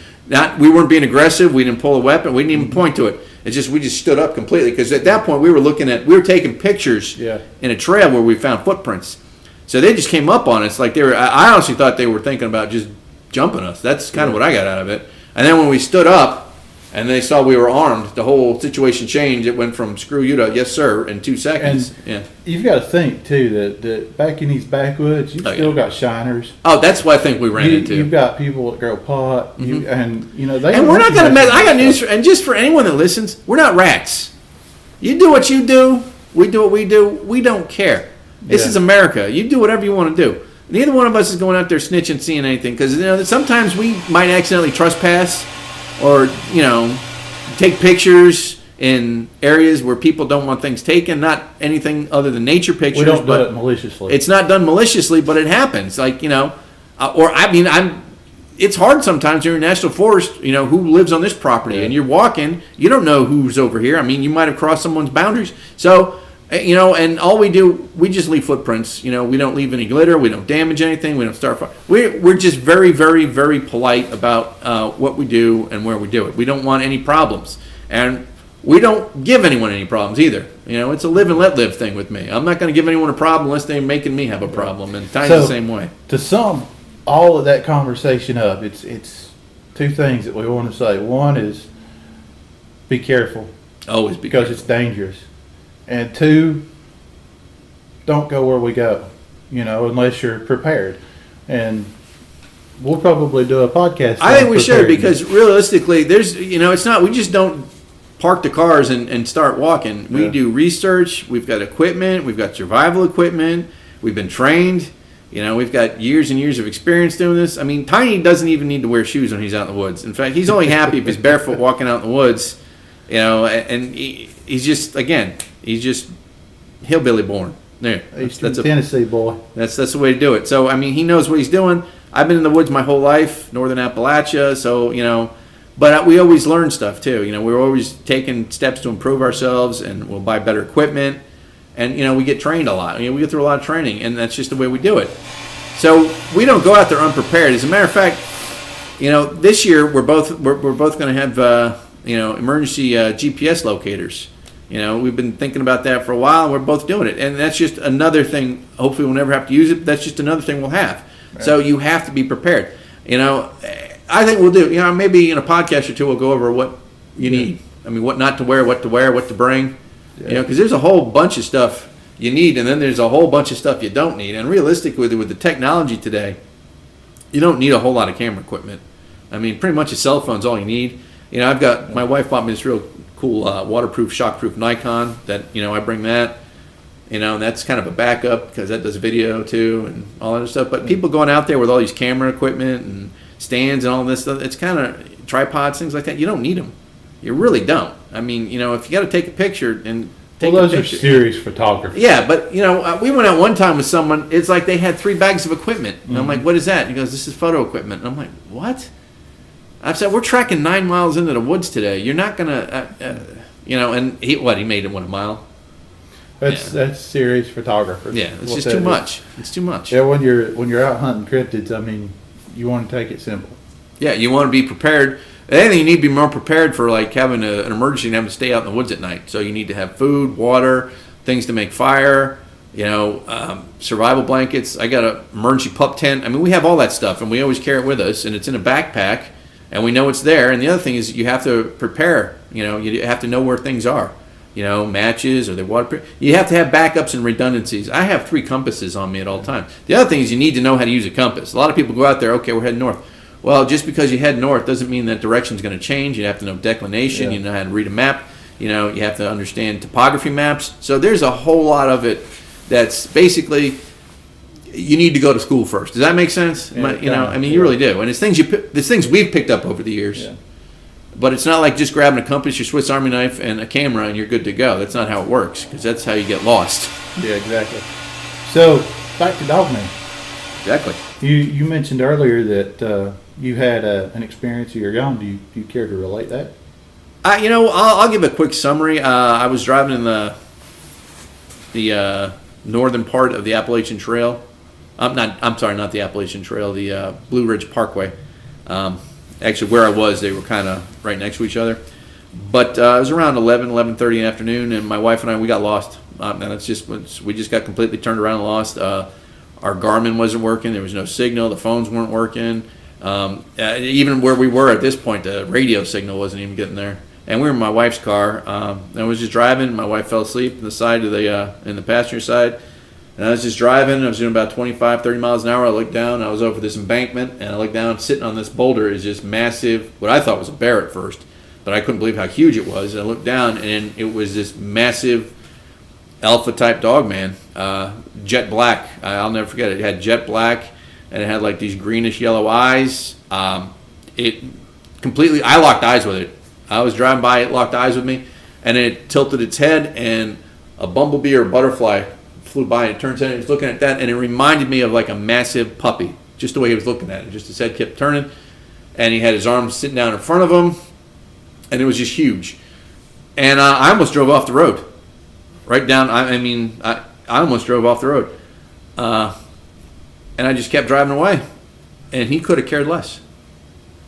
S2: We weren't being aggressive. We didn't pull a weapon. We didn't even point to it. It's just we just stood up completely because at that point we were taking pictures in a trail where we found footprints. So they just came up on us like they were. I honestly thought they were thinking about just jumping us. That's kind of what I got out of it. And then when we stood up and they saw we were armed, the whole situation changed. It went from screw you to yes sir in 2 seconds.
S3: And you've got to think too that back in these backwoods, you've still got shiners.
S2: Oh, that's what I think we ran into.
S3: You've got people that grow pot, and you know they.
S2: And we're not going to mess. I got news, and just for anyone that listens, we're not rats. You do what you do. We do what we do. We don't care. This is America. You do whatever you want to do. Neither one of us is going out there snitching, seeing anything, because you know sometimes we might accidentally trespass. Or, you know, take pictures in areas where people don't want things taken. Not anything other than nature pictures.
S3: We don't do it maliciously.
S2: It's not done maliciously, but it happens. Like, you know, it's hard sometimes. You're in a national forest, you know, who lives on this property. And you're walking. You don't know who's over here. I mean, you might have crossed someone's boundaries. So, you know, and all we do, we just leave footprints. You know, we don't leave any glitter. We don't damage anything. We don't start fire. We're just very, very, very polite about what we do and where we do it. We don't want any problems. And we don't give anyone any problems either. You know, it's a live and let live thing with me. I'm not going to give anyone a problem unless they're making me have a problem. And Tiny's the same way.
S3: To sum all of that conversation up, it's two things that we want to say. One is be careful.
S2: Always be
S3: careful.
S2: Because
S3: it's dangerous. And two, don't go where we go, you know, unless you're prepared. And we'll probably do a podcast.
S2: I think we should, because realistically, there's, you know, it's not, we just don't park the cars and start walking. We do research. We've got equipment. We've got survival equipment. We've been trained. You know, we've got years and years of experience doing this. I mean, Tiny doesn't even need to wear shoes when he's out in the woods. In fact, he's only happy if he's barefoot walking out in the woods, you know, and he's just, again, he's just hillbilly born. There,
S3: that's a Tennessee boy.
S2: That's the way to do it. So I mean, he knows what he's doing. I've been in the woods my whole life, northern Appalachia. So you know, but we always learn stuff too. You know, we're always taking steps to improve ourselves, and we'll buy better equipment. And you know, we get trained a lot. You know, we get through a lot of training, and that's just the way we do it. So we don't go out there unprepared. As a matter of fact, you know, this year we're both going to have you know, emergency GPS locators. You know, we've been thinking about that for a while, and we're both doing it. And that's just another thing. Hopefully we'll never have to use it, but that's just another thing we'll have. Right. So you have to be prepared. You know, I think we'll do, you know, maybe in a podcast or two we'll go over what you need. I mean, what not to wear, what to bring. Yeah. You know, because there's a whole bunch of stuff you need, and then there's a whole bunch of stuff you don't need. And realistically, with the technology today, you don't need a whole lot of camera equipment. I mean, pretty much a cell phone's all you need. You know, my wife bought me this real cool waterproof, shockproof Nikon that, you know, I bring that, you know, and that's kind of a backup because that does video too and all that other stuff. But people going out there with all these camera equipment and stands and all this stuff, it's kind of tripods, things like that. You don't need them. You really don't. I mean, you know, if you got to take a picture and take
S3: those are serious photographers.
S2: Yeah, but, you know, we went out one time with someone. It's like they had 3 bags of equipment. And I'm like, what is that? And he goes, this is photo equipment. And I'm like, what? I said, we're tracking 9 miles into the woods today. You're not going to, you know, and he made it, a mile?
S3: That's serious photographer.
S2: Yeah, it's just too much. It's too much.
S3: Yeah, when you're out hunting cryptids, I mean, you want to take it simple.
S2: Yeah, you want to be prepared. I think you need to be more prepared for like having an emergency and having to stay out in the woods at night. So you need to have food, water, things to make fire, you know, survival blankets. I got an emergency pup tent. I mean, we have all that stuff, and we always carry it with us, and it's in a backpack. And we know it's there. And the other thing is you have to prepare. You know, you have to know where things are. matches, or they're waterproof. You have to have backups and redundancies. I have 3 compasses on me at all times. The other thing is you need to know how to use a compass. A lot of people go out there, okay, we're heading north. Well, just because you head north doesn't mean that direction is going to change. You have to know declination. You know how to read a map. You have to understand topography maps. So there's a whole lot of it that's basically you need to go to school first. Does that make sense?
S3: Yeah,
S2: you really do. And it's things we've picked up over the years.
S3: Yeah.
S2: But it's not like just grabbing a compass, your Swiss Army knife, and a camera, and you're good to go. That's not how it works, because that's how you get lost.
S3: Yeah, exactly. So, back to Dogman.
S2: Exactly.
S3: You mentioned earlier that you had an experience of your own. Do you care to relate that?
S2: I'll give a quick summary. I was driving in the northern part of the Appalachian Trail. Not the Appalachian Trail, the Blue Ridge Parkway. Actually, where I was, they were kind of right next to each other. But it was around 11:30 in the afternoon, and my wife and I, we got lost. We just got completely turned around and lost. Our Garmin wasn't working. There was no signal. The phones weren't working. Even where we were at this point, the radio signal wasn't even getting there. And we were in my wife's car. I was just driving. My wife fell asleep in the passenger side. And I was just driving. I was doing about 25, 30 miles an hour. I looked down. I was over this embankment, and I looked down. Sitting on this boulder is just massive. What I thought was a bear at first, but I couldn't believe how huge it was. And I looked down, and it was this massive alpha-type Dogman, jet black. I'll never forget it. It had jet black, and it had like these greenish yellow eyes. I locked eyes with it. I was driving by, it locked eyes with me, and it tilted its head, and a bumblebee or a butterfly flew by, and it turned its head, and it was looking at that, and it reminded me of like a massive puppy, just the way he was looking at it. Just his head kept turning, and he had his arms sitting down in front of him, and it was just huge. And I almost drove off the road. Right down, I almost drove off the road. And I just kept driving away. And he could have cared less.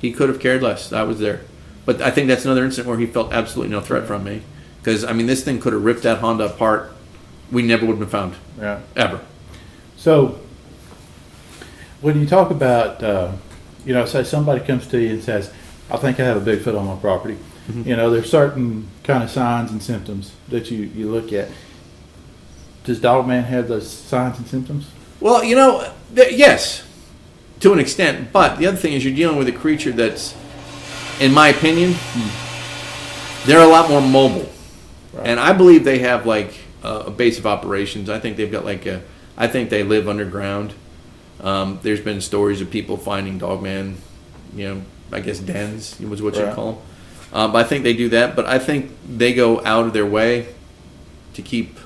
S2: I was there. But I think that's another incident where he felt absolutely no threat from me. Because, this thing could have ripped that Honda apart. We never would have been found.
S3: Yeah.
S2: Ever.
S3: So, when you talk about, say somebody comes to you and says, I think I have a Bigfoot on my property. Mm-hmm. There's certain kind of signs and symptoms that you look at. Does Dogman have those signs and symptoms?
S2: Well, yes, to an extent. But the other thing is you're dealing with a creature that's, in my opinion, they're a lot more mobile. Right. And I believe they have like a base of operations. I think they've got I think they live underground. There's been stories of people finding Dogman, I guess dens was what you'd call them. But I think they do that. But I think they go out of their way to keep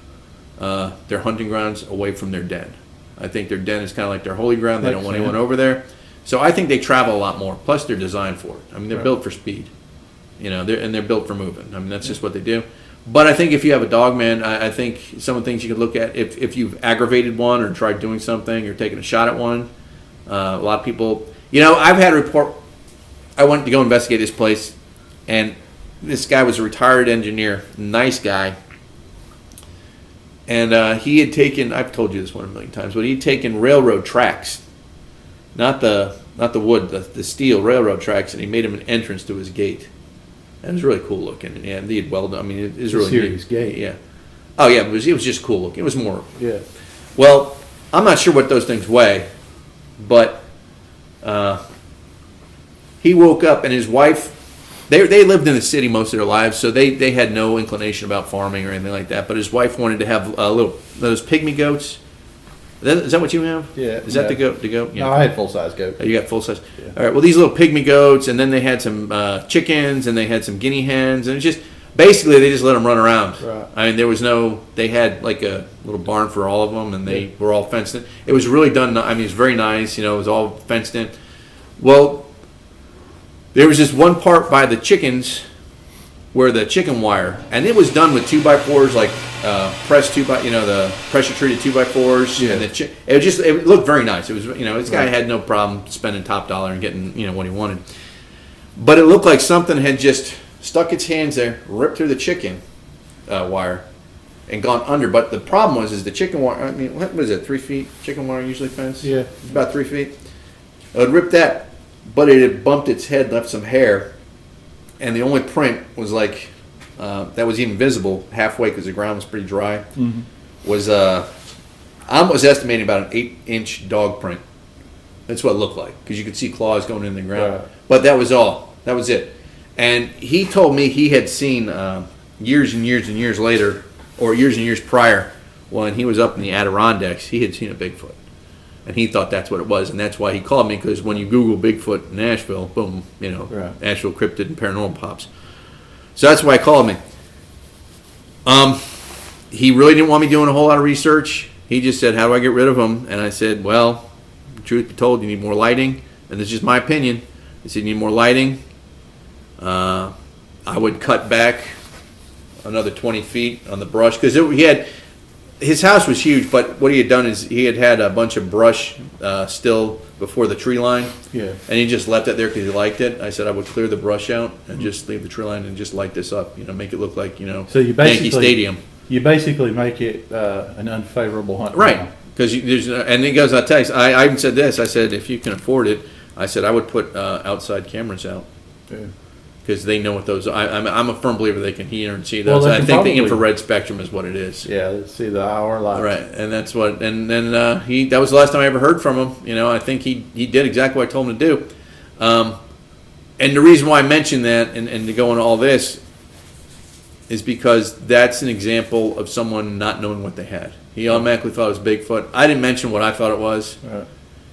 S2: their hunting grounds away from their den. I think their den is kind of like their holy ground. They don't want anyone over there. So I think they travel a lot more. Plus, they're designed for it. They're built for speed. They're built for moving. That's just what they do. But I think if you have a Dogman, I think some of the things you could look at, if you've aggravated one or tried doing something or taken a shot at one, a lot of people, I've had a report. I went to go investigate this place, and this guy was a retired engineer, nice guy. And he had taken, I've told you this 1 million times, but he'd taken railroad tracks, not the wood, the steel railroad tracks, and he made him an entrance to his gate. And it was really cool looking. And yeah, he had welded. It was really
S3: serious gate.
S2: Yeah. Oh yeah, it was just cool looking. It was more.
S3: Yeah.
S2: Well, I'm not sure what those things weigh, but he woke up and his wife. They lived in the city most of their lives, so they had no inclination about farming or anything like that. But his wife wanted to have those pygmy goats. Is that what you have?
S3: Yeah.
S2: Is that the goat? Yeah.
S3: No, I had full-size goat.
S2: Oh, you got full-size?
S3: Yeah.
S2: All right. Well, these little pygmy goats, and then they had some chickens, and they had some guinea hens, and basically they just let them run around.
S3: Right.
S2: They had like a little barn for all of them, and they were all fenced in. It was really done, it was very nice, it was all fenced in. Well, there was this one part by the chickens where the chicken wire, and it was done with 2x4s, like pressed the pressure treated 2x4s.
S3: Yeah.
S2: And it looked very nice. It was, this guy had no problem spending top dollar and getting, what he wanted. But it looked like something had just stuck its hands there, ripped through the chicken wire, and gone under. But the problem was the chicken wire. What was it? 3 feet chicken wire usually fence.
S3: Yeah,
S2: it's about 3 feet. It had ripped that, but it had bumped its head, left some hair. And the only print was like that was even visible halfway because the ground was pretty dry was I was estimating about an 8-inch dog print. That's what it looked like because you could see claws going in the ground.
S3: Right.
S2: But that was all. That was it. And he told me he had seen years and years and years later, or years and years prior, when he was up in the Adirondacks, he had seen a Bigfoot. And he thought that's what it was, and that's why he called me, because when you Google Bigfoot in Nashville, boom,
S3: Right.
S2: Nashville Cryptid and Paranormal pops. So that's why he called me. He really didn't want me doing a whole lot of research. He just said, how do I get rid of them? And I said, well, truth be told, you need more lighting, and this is just my opinion. He said, you need more lighting. I would cut back another 20 feet on the brush, because his house was huge, but what he had done is he had a bunch of brush still before the tree line.
S3: Yeah.
S2: And he just left it there because he liked it. I said I would clear the brush out and just leave the tree line and just light this up, make it look like,
S3: So you basically,
S2: Yankee Stadium.
S3: You basically make it an unfavorable hunt.
S2: Right. Because and he goes, I'll tell you, I even said this, I said, if you can afford it, I said I would put outside cameras out.
S3: Yeah.
S2: Because they know what those are. I'm a firm believer they can hear and see those.
S3: Well,
S2: I think the infrared spectrum is what it is.
S3: Yeah, let's see the hour light.
S2: Right, and that's what. And then that was the last time I ever heard from him. I think he did exactly what I told him to do. And the reason why I mentioned that and to go into all this is because that's an example of someone not knowing what they had. He automatically thought it was Bigfoot. I didn't mention what I thought it was.
S3: Right.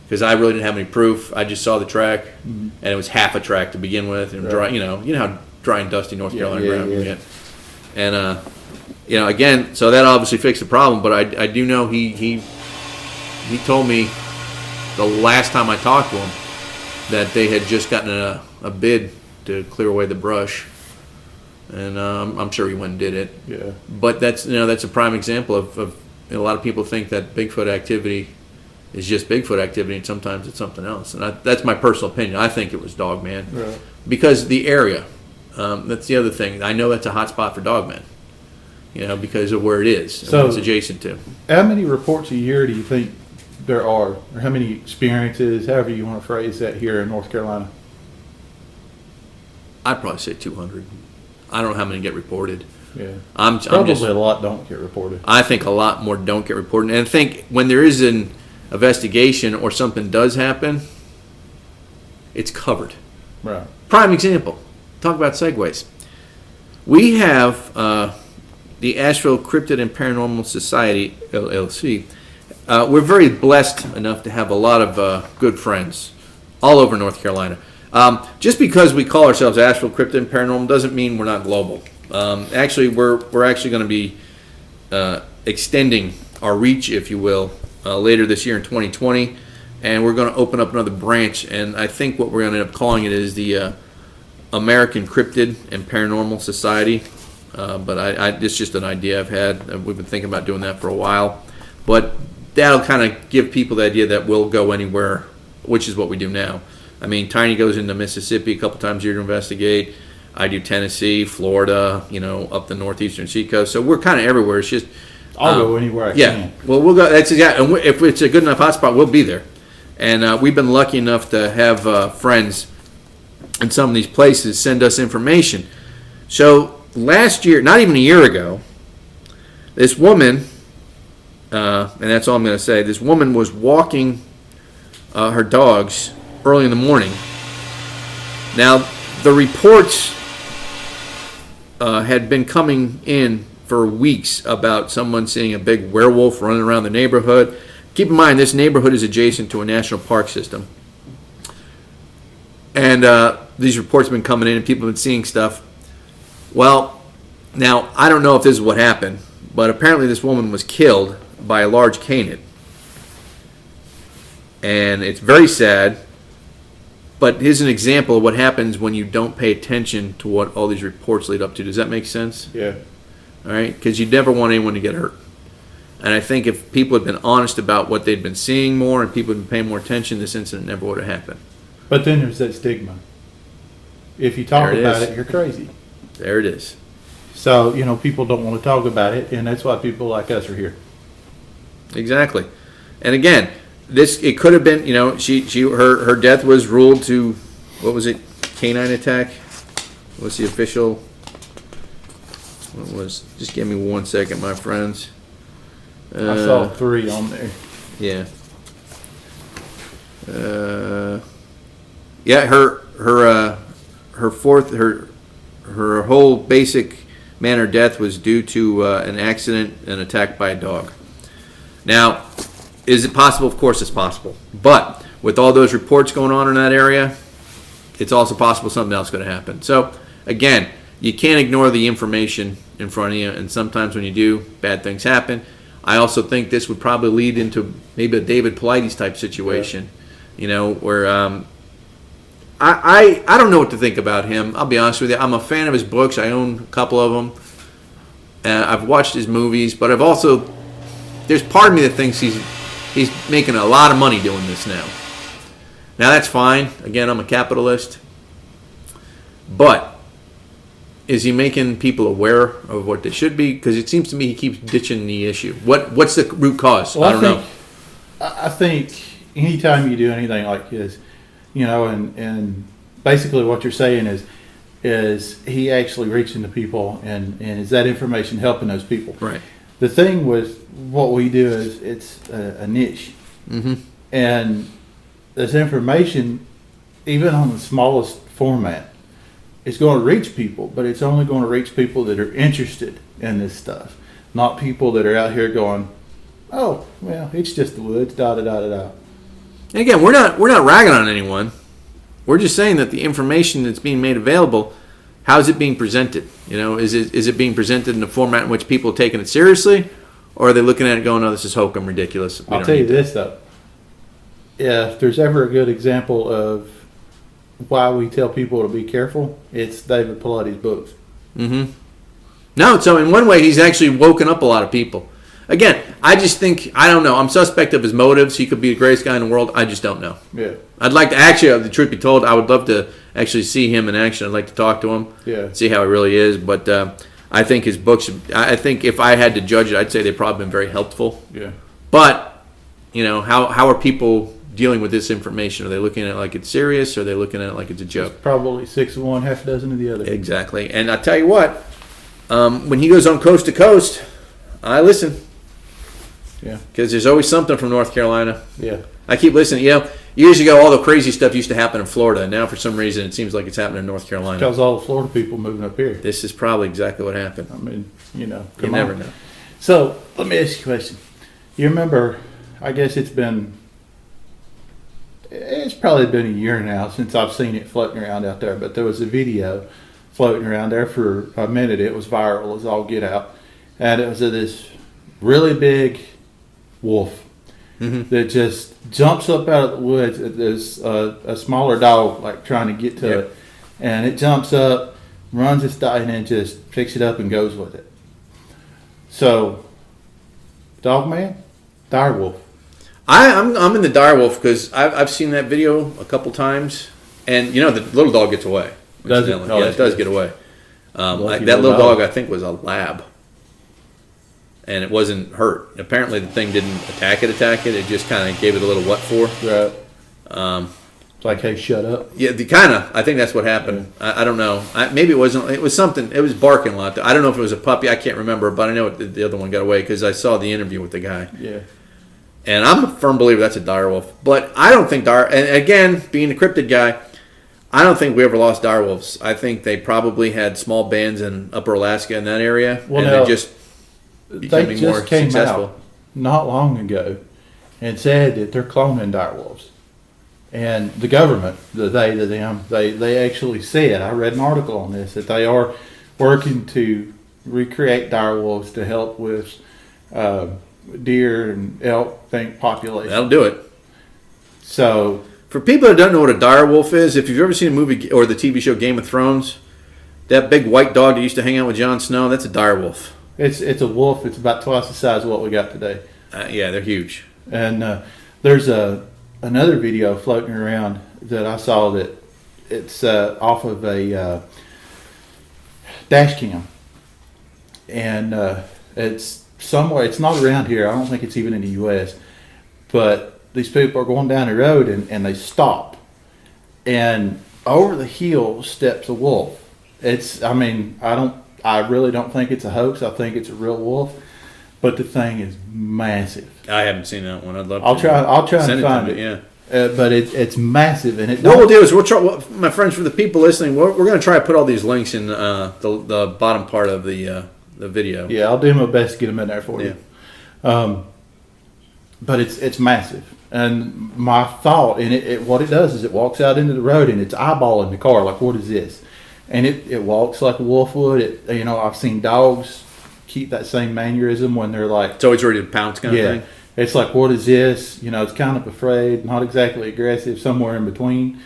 S2: Because I really didn't have any proof. I just saw the track, and it was half a track to begin with, and dry. You know how dry and dusty North Carolina ground can get. And again, so that obviously fixed the problem. But I do know he told me the last time I talked to him that they had just gotten a bid to clear away the brush, and I'm sure he went and did it.
S3: Yeah.
S2: But that's a prime example of a lot of people think that Bigfoot activity is just Bigfoot activity, and sometimes it's something else. And that's my personal opinion. I think it was Dogman.
S3: Right.
S2: Because the area, that's the other thing. I know that's a hot spot for Dogman, because of where it is and what it's adjacent to.
S3: How many reports a year do you think there are, or how many experiences, however you want to phrase that, here in North Carolina?
S2: I'd probably say 200. I don't know how many get reported.
S3: Yeah.
S2: Probably
S3: a lot don't get reported.
S2: I think a lot more don't get reported. And I think when there is an investigation or something does happen, it's covered.
S3: Right.
S2: Prime example. Talk about segues. We have the Asheville Cryptid and Paranormal Society, LLC. We're very blessed enough to have a lot of good friends all over North Carolina. Just because we call ourselves Asheville Cryptid and Paranormal doesn't mean we're not global. Actually, we're actually going to be extending our reach, if you will, later this year in 2020, and we're going to open up another branch. And I think what we're going to end up calling it is the American Cryptid and Paranormal Society. But it's just an idea I've had. We've been thinking about doing that for a while. But that'll kind of give people the idea that we'll go anywhere, which is what we do now. I mean, Tiny goes into Mississippi a couple times a year to investigate. I do Tennessee, Florida, up the northeastern seacoast. So we're kind of everywhere. It's just
S3: I'll go anywhere I can.
S2: Well, we'll go. That's exactly. And if it's a good enough hotspot, we'll be there. And we've been lucky enough to have friends in some of these places send us information. So last year, not even a year ago, this woman, and that's all I'm going to say. This woman was walking her dogs early in the morning. Now, the reports had been coming in for weeks about someone seeing a big werewolf running around the neighborhood. Keep in mind, this neighborhood is adjacent to a national park system. And these reports have been coming in and people have been seeing stuff. Well, now, I don't know if this is what happened, but apparently this woman was killed by a large canid. And it's very sad. But here's an example of what happens when you don't pay attention to what all these reports lead up to. Does that make sense?
S3: Yeah.
S2: All right? Because you never want anyone to get hurt. And I think if people had been honest about what they'd been seeing more and people had been paying more attention, this incident never would have happened.
S3: But then there's that stigma. If you talk about it, you're crazy.
S2: There it is.
S3: So, people don't want to talk about it, and that's why people like us are here.
S2: Exactly. And again, it could have been, her death was ruled to, what was it, canine attack? What's the official? What was? Just give me 1 second, my friends.
S3: I saw 3 on there.
S2: Yeah. Yeah. Her whole basic manner of death was due to an accident and attack by a dog. Now, is it possible? Of course, it's possible. But with all those reports going on in that area, it's also possible something else could happen. So, again, you can't ignore the information in front of you, and sometimes when you do, bad things happen. I also think this would probably lead into maybe a David Paulides type situation, where I don't know what to think about him. I'll be honest with you. I'm a fan of his books. I own a couple of them. I've watched his movies, but there's part of me that thinks he's making a lot of money doing this now. Now that's fine. Again, I'm a capitalist. But is he making people aware of what they should be? Because it seems to me he keeps ditching the issue. What's the root cause?
S3: Well,
S2: I don't know.
S3: I think anytime you do anything like this, and basically what you're saying is he actually reaching the people, and is that information helping those people?
S2: Right.
S3: The thing with what we do is it's a niche.
S2: Mm-hmm.
S3: And this information, even on the smallest format, is going to reach people, but it's only going to reach people that are interested in this stuff, not people that are out here going, oh, well, it's just the woods, da-da-da-da-da.
S2: And again, we're not ragging on anyone. We're just saying that the information that's being made available, how is it being presented? Is it being presented in a format in which people are taking it seriously, or are they looking at it going, "Oh, this is hokum, ridiculous"?
S3: I'll tell you this though: if there's ever a good example of why we tell people to be careful, it's David Paulides' books.
S2: Mm-hmm. No, so in one way, he's actually woken up a lot of people. Again, I just think, I don't know. I'm suspect of his motives. He could be the greatest guy in the world. I just don't know.
S3: Yeah.
S2: I'd like to actually, the truth be told, I would love to actually see him in action. I'd like to talk to him.
S3: Yeah.
S2: See how he really is. But I think his books, I think if I had to judge it, I'd say they've probably been very helpful.
S3: Yeah.
S2: But, how are people dealing with this information? Are they looking at it like it's serious, or are they looking at it like it's a joke?
S3: It's probably 6 of one, half a dozen of the other.
S2: Exactly. And I tell you what, when he goes on Coast to Coast, I listen.
S3: Yeah.
S2: Because there's always something from North Carolina.
S3: Yeah.
S2: I keep listening. Years ago, all the crazy stuff used to happen in Florida. And now, for some reason, it seems like it's happening in North Carolina.
S3: Because all the Florida people moving up here.
S2: This is probably exactly what happened.
S3: I mean,
S2: You never know.
S3: So, let me ask you a question. You remember, I guess it's probably been a year now since I've seen it floating around out there, but there was a video floating around there for a minute. It was viral as all get out. And it was of this really big wolf that just jumps up out of the woods. There's a smaller dog like trying to get to it, and it jumps up, runs its dog, and then just picks it up and goes with it. So, Dogman, direwolf.
S2: I'm in the direwolf because I've seen that video a couple times, and the little dog gets away.
S3: Does it?
S2: Yeah, it does get away. That little dog, I think, was a lab. And it wasn't hurt. Apparently, the thing didn't attack it. It just kind of gave it a little what for.
S3: Right. It's like, hey, shut up.
S2: Yeah, I think that's what happened. Yeah. I don't know. Maybe it wasn't. It was something. It was barking a lot. I don't know if it was a puppy. I can't remember. But I know the other one got away because I saw the interview with the guy.
S3: Yeah.
S2: And I'm a firm believer that's a direwolf. But I don't think and again, being a cryptid guy, I don't think we ever lost direwolves. I think they probably had small bands in Upper Alaska in that area.
S3: Well,
S2: and
S3: now,
S2: they're just becoming
S3: they just
S2: more
S3: came
S2: successful.
S3: out not long ago and said that they're cloning direwolves. And the government, they actually said, I read an article on this, that they are working to recreate direwolves to help with deer and elk population.
S2: That'll do it.
S3: So,
S2: for people that don't know what a direwolf is, if you've ever seen a movie or the TV show Game of Thrones, that big white dog that used to hang out with Jon Snow, that's a direwolf.
S3: It's a wolf. It's about twice the size of what we got today.
S2: Yeah, they're huge.
S3: And there's another video floating around that I saw that it's off of a dash cam. And it's somewhere, it's not around here. I don't think it's even in the U.S. But these people are going down the road and they stop. And over the hill steps a wolf. I don't I really don't think it's a hoax. I think it's a real wolf. But the thing is massive.
S2: I haven't seen that one. I'd love
S3: I'll
S2: to.
S3: try and
S2: Send
S3: find
S2: it.
S3: it.
S2: Yeah.
S3: But it's massive, and it.
S2: What we'll do is we'll try. My friends, for the people listening, we're going to try to put all these links in the bottom part of the video.
S3: Yeah, I'll do my best to get them in there for you. But it's massive, and my thought, and it what it does is it walks out into the road and it's eyeballing the car like, what is this? And it walks like a wolf would. I've seen dogs keep that same mannerism when they're like,
S2: it's always ready to pounce kind of thing.
S3: It's like, what is this? It's kind of afraid, not exactly aggressive, somewhere in between,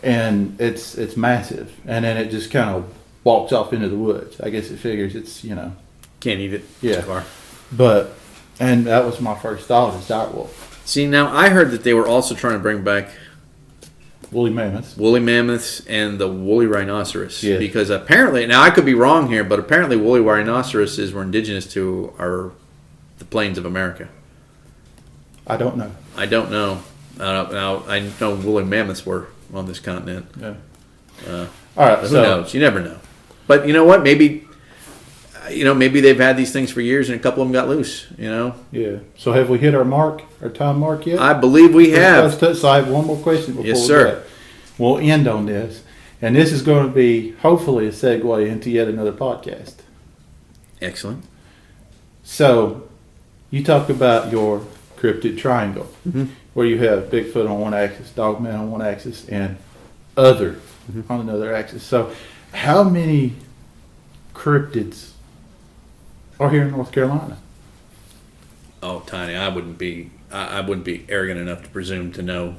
S3: and it's massive. And then it just kind of walks off into the woods. I guess it figures it's
S2: Can't eat it.
S3: Yeah.
S2: Too far.
S3: But and that was my first thought is dire wolf.
S2: See, now I heard that they were also trying to bring back
S3: Woolly mammoths.
S2: woolly mammoths and the woolly rhinoceros.
S3: Yeah.
S2: Because apparently, now I could be wrong here, but apparently woolly rhinoceroses were indigenous to the plains of America.
S3: I don't know.
S2: I don't know. Now I know woolly mammoths were on this continent.
S3: Yeah. All right.
S2: Who knows? You never know. But you know what? Maybe they've had these things for years, and a couple of them got loose.
S3: Yeah. So have we hit our time mark yet?
S2: I believe we have.
S3: So I have one more question before
S2: Yes,
S3: we
S2: sir.
S3: go. We'll end on this, and this is going to be hopefully a segue into yet another podcast.
S2: Excellent.
S3: So, you talked about your cryptid triangle, where you have Bigfoot on one axis, Dogman on one axis, and other on another axis. So, how many cryptids are here in North Carolina?
S2: Oh, Tiny, I wouldn't be arrogant enough to presume to know.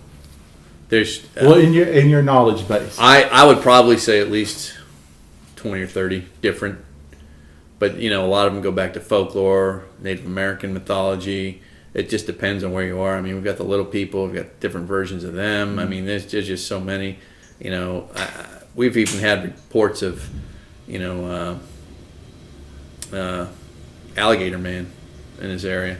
S2: There's
S3: Well, in your knowledge base,
S2: I would probably say at least 20 or 30 different. But, a lot of them go back to folklore, Native American mythology. It just depends on where you are. I mean, we've got the little people. We've got different versions of them. I mean, there's just so many. We've even had reports of, alligator man in this area.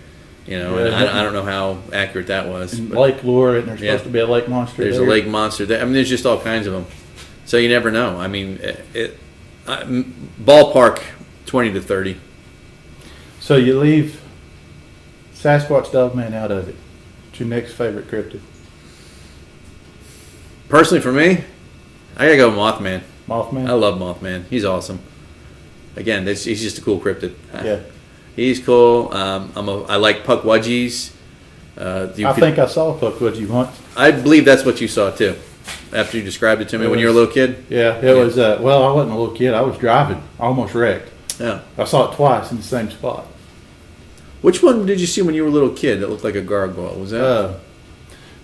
S2: And I don't know how accurate that was. But
S3: Lake Lure, and there's supposed to be a lake monster.
S2: there's
S3: there.
S2: a lake monster. There's just all kinds of them. So you never know. I mean, ballpark 20 to 30.
S3: So you leave Sasquatch Dogman out of it. What's your next favorite cryptid?
S2: Personally, for me, I gotta go Mothman.
S3: Mothman?
S2: I love Mothman. He's awesome. Again, he's just a cool cryptid.
S3: Yeah.
S2: He's cool. I like Pukwudgies.
S3: I think I saw a Pukwudgie once.
S2: I believe that's what you saw too, after you described it to me when you were a little kid.
S3: Yeah, it was. Well, I wasn't a little kid. I was driving. I almost wrecked.
S2: Yeah.
S3: I saw it twice in the same spot.
S2: Which one did you see when you were a little kid that looked like a gargoyle? Was that?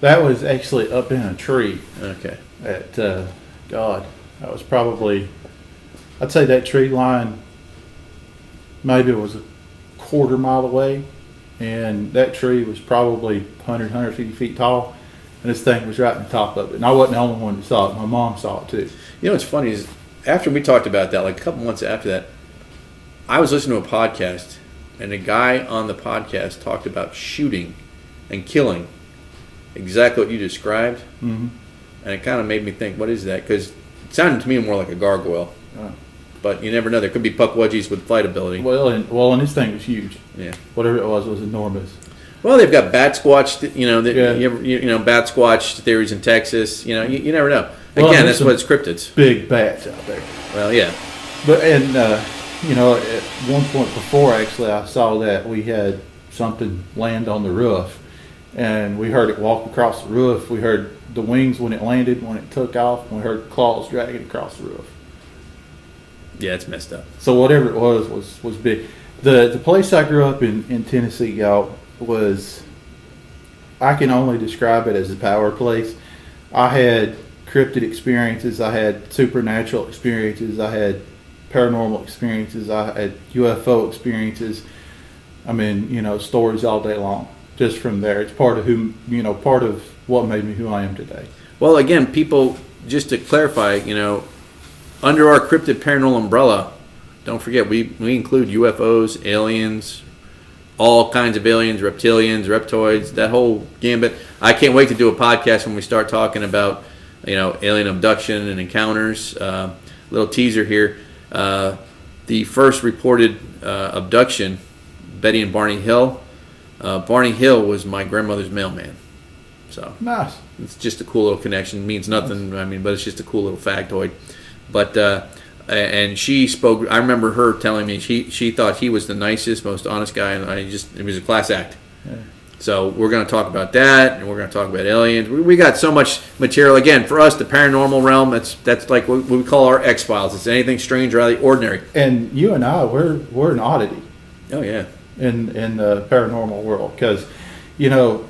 S3: That was actually up in a tree.
S2: Okay.
S3: That was probably. I'd say that tree line. Maybe it was a quarter mile away, and that tree was probably 150 feet tall, and this thing was right on the top of it. And I wasn't the only one that saw it. My mom saw it too.
S2: What's funny is after we talked about that, like a couple months after that, I was listening to a podcast, and a guy on the podcast talked about shooting and killing exactly what you described.
S3: Mm-hmm.
S2: And it kind of made me think, what is that? Because it sounded to me more like a gargoyle. But you never know. There could be Pukwudgies with flight ability.
S3: Well, and this thing was huge.
S2: Yeah.
S3: Whatever it was enormous.
S2: Well, they've got bat squatch.
S3: Yeah.
S2: Bat squatch theories in Texas. You never know.
S3: Well,
S2: Again, that's what it's cryptids.
S3: Big bats out there.
S2: Well, yeah.
S3: But at one point before, actually, I saw that we had something land on the roof, and we heard it walk across the roof. We heard the wings when it landed, when it took off, and we heard claws dragging across the roof.
S2: Yeah, it's messed up.
S3: So whatever it was big. The place I grew up in Tennessee, y'all, was, I can only describe it as a power place. I had cryptid experiences. I had supernatural experiences. I had paranormal experiences. I had UFO experiences. I mean, stories all day long. Just from there, it's part of part of what made me who I am today.
S2: Well, again, people, just to clarify, under our cryptid paranormal umbrella, don't forget we include UFOs, aliens, all kinds of aliens, reptilians, reptoids, that whole gambit. I can't wait to do a podcast when we start talking about alien abduction and encounters. Little teaser here. the first reported abduction, Betty and Barney Hill. Barney Hill was my grandmother's mailman. So
S3: Nice.
S2: it's just a cool little connection. It means nothing, I mean, but it's just a cool little factoid. But and she spoke. I remember her telling me she thought he was the nicest, most honest guy, and it was a class act.
S3: Yeah.
S2: So we're going to talk about that, and we're going to talk about aliens. We got so much material. Again, for us, the paranormal realm, that's like what we call our X-Files. It's anything strange or out of the ordinary.
S3: And you and I, we're an oddity
S2: Oh, yeah.
S3: in the paranormal world, because, you know,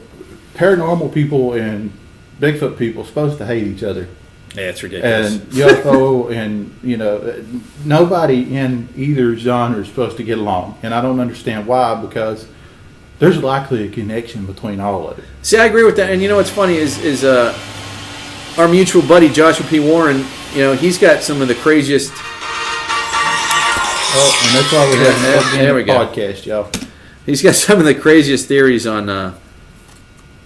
S3: paranormal people and Bigfoot people are supposed to hate each other.
S2: Yeah, it's ridiculous.
S3: And UFO and, you know, nobody in either genre is supposed to get along. And I don't understand why, because there's likely a connection between all of it.
S2: See, I agree with that. And you know what's funny is our mutual buddy, Joshua P. Warren, you know, he's got some of the craziest...
S3: Oh, and that's why we have an
S2: there we go.
S3: podcast, y'all.
S2: He's got some of the craziest theories on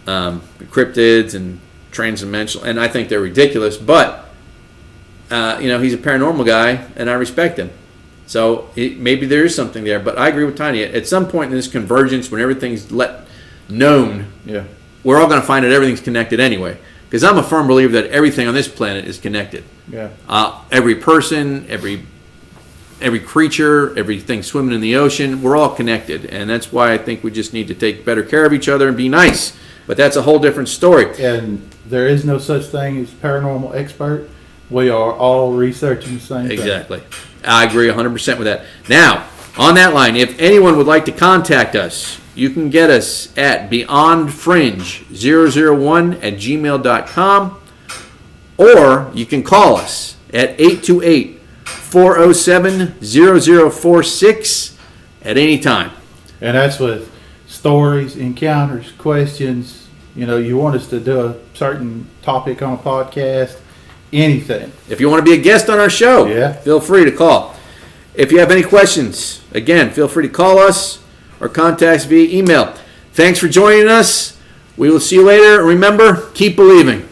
S2: cryptids and transdimensional, and I think they're ridiculous. But you know, he's a paranormal guy, and I respect him. So maybe there is something there. But I agree with Tiny. At some point in this convergence, when everything's known,
S3: Yeah.
S2: we're all going to find that everything's connected anyway. Because I'm a firm believer that everything on this planet is connected.
S3: Yeah.
S2: Every person, every creature, everything swimming in the ocean, we're all connected. And that's why I think we just need to take better care of each other and be nice. But that's a whole different story.
S3: And there is no such thing as paranormal expert. We are all researching the same thing.
S2: Exactly. I agree 100% with that. Now, on that line, if anyone would like to contact us, you can get us at beyondfringe001@gmail.com, or you can call us at 828-407-0046 at any time.
S3: And that's with stories, encounters, questions. You know, you want us to do a certain topic on a podcast, anything.
S2: If you want to be a guest on our show,
S3: Yeah.
S2: feel free to call. If you have any questions, again, feel free to call us or contact us via email. Thanks for joining us. We will see you later. Remember, keep believing.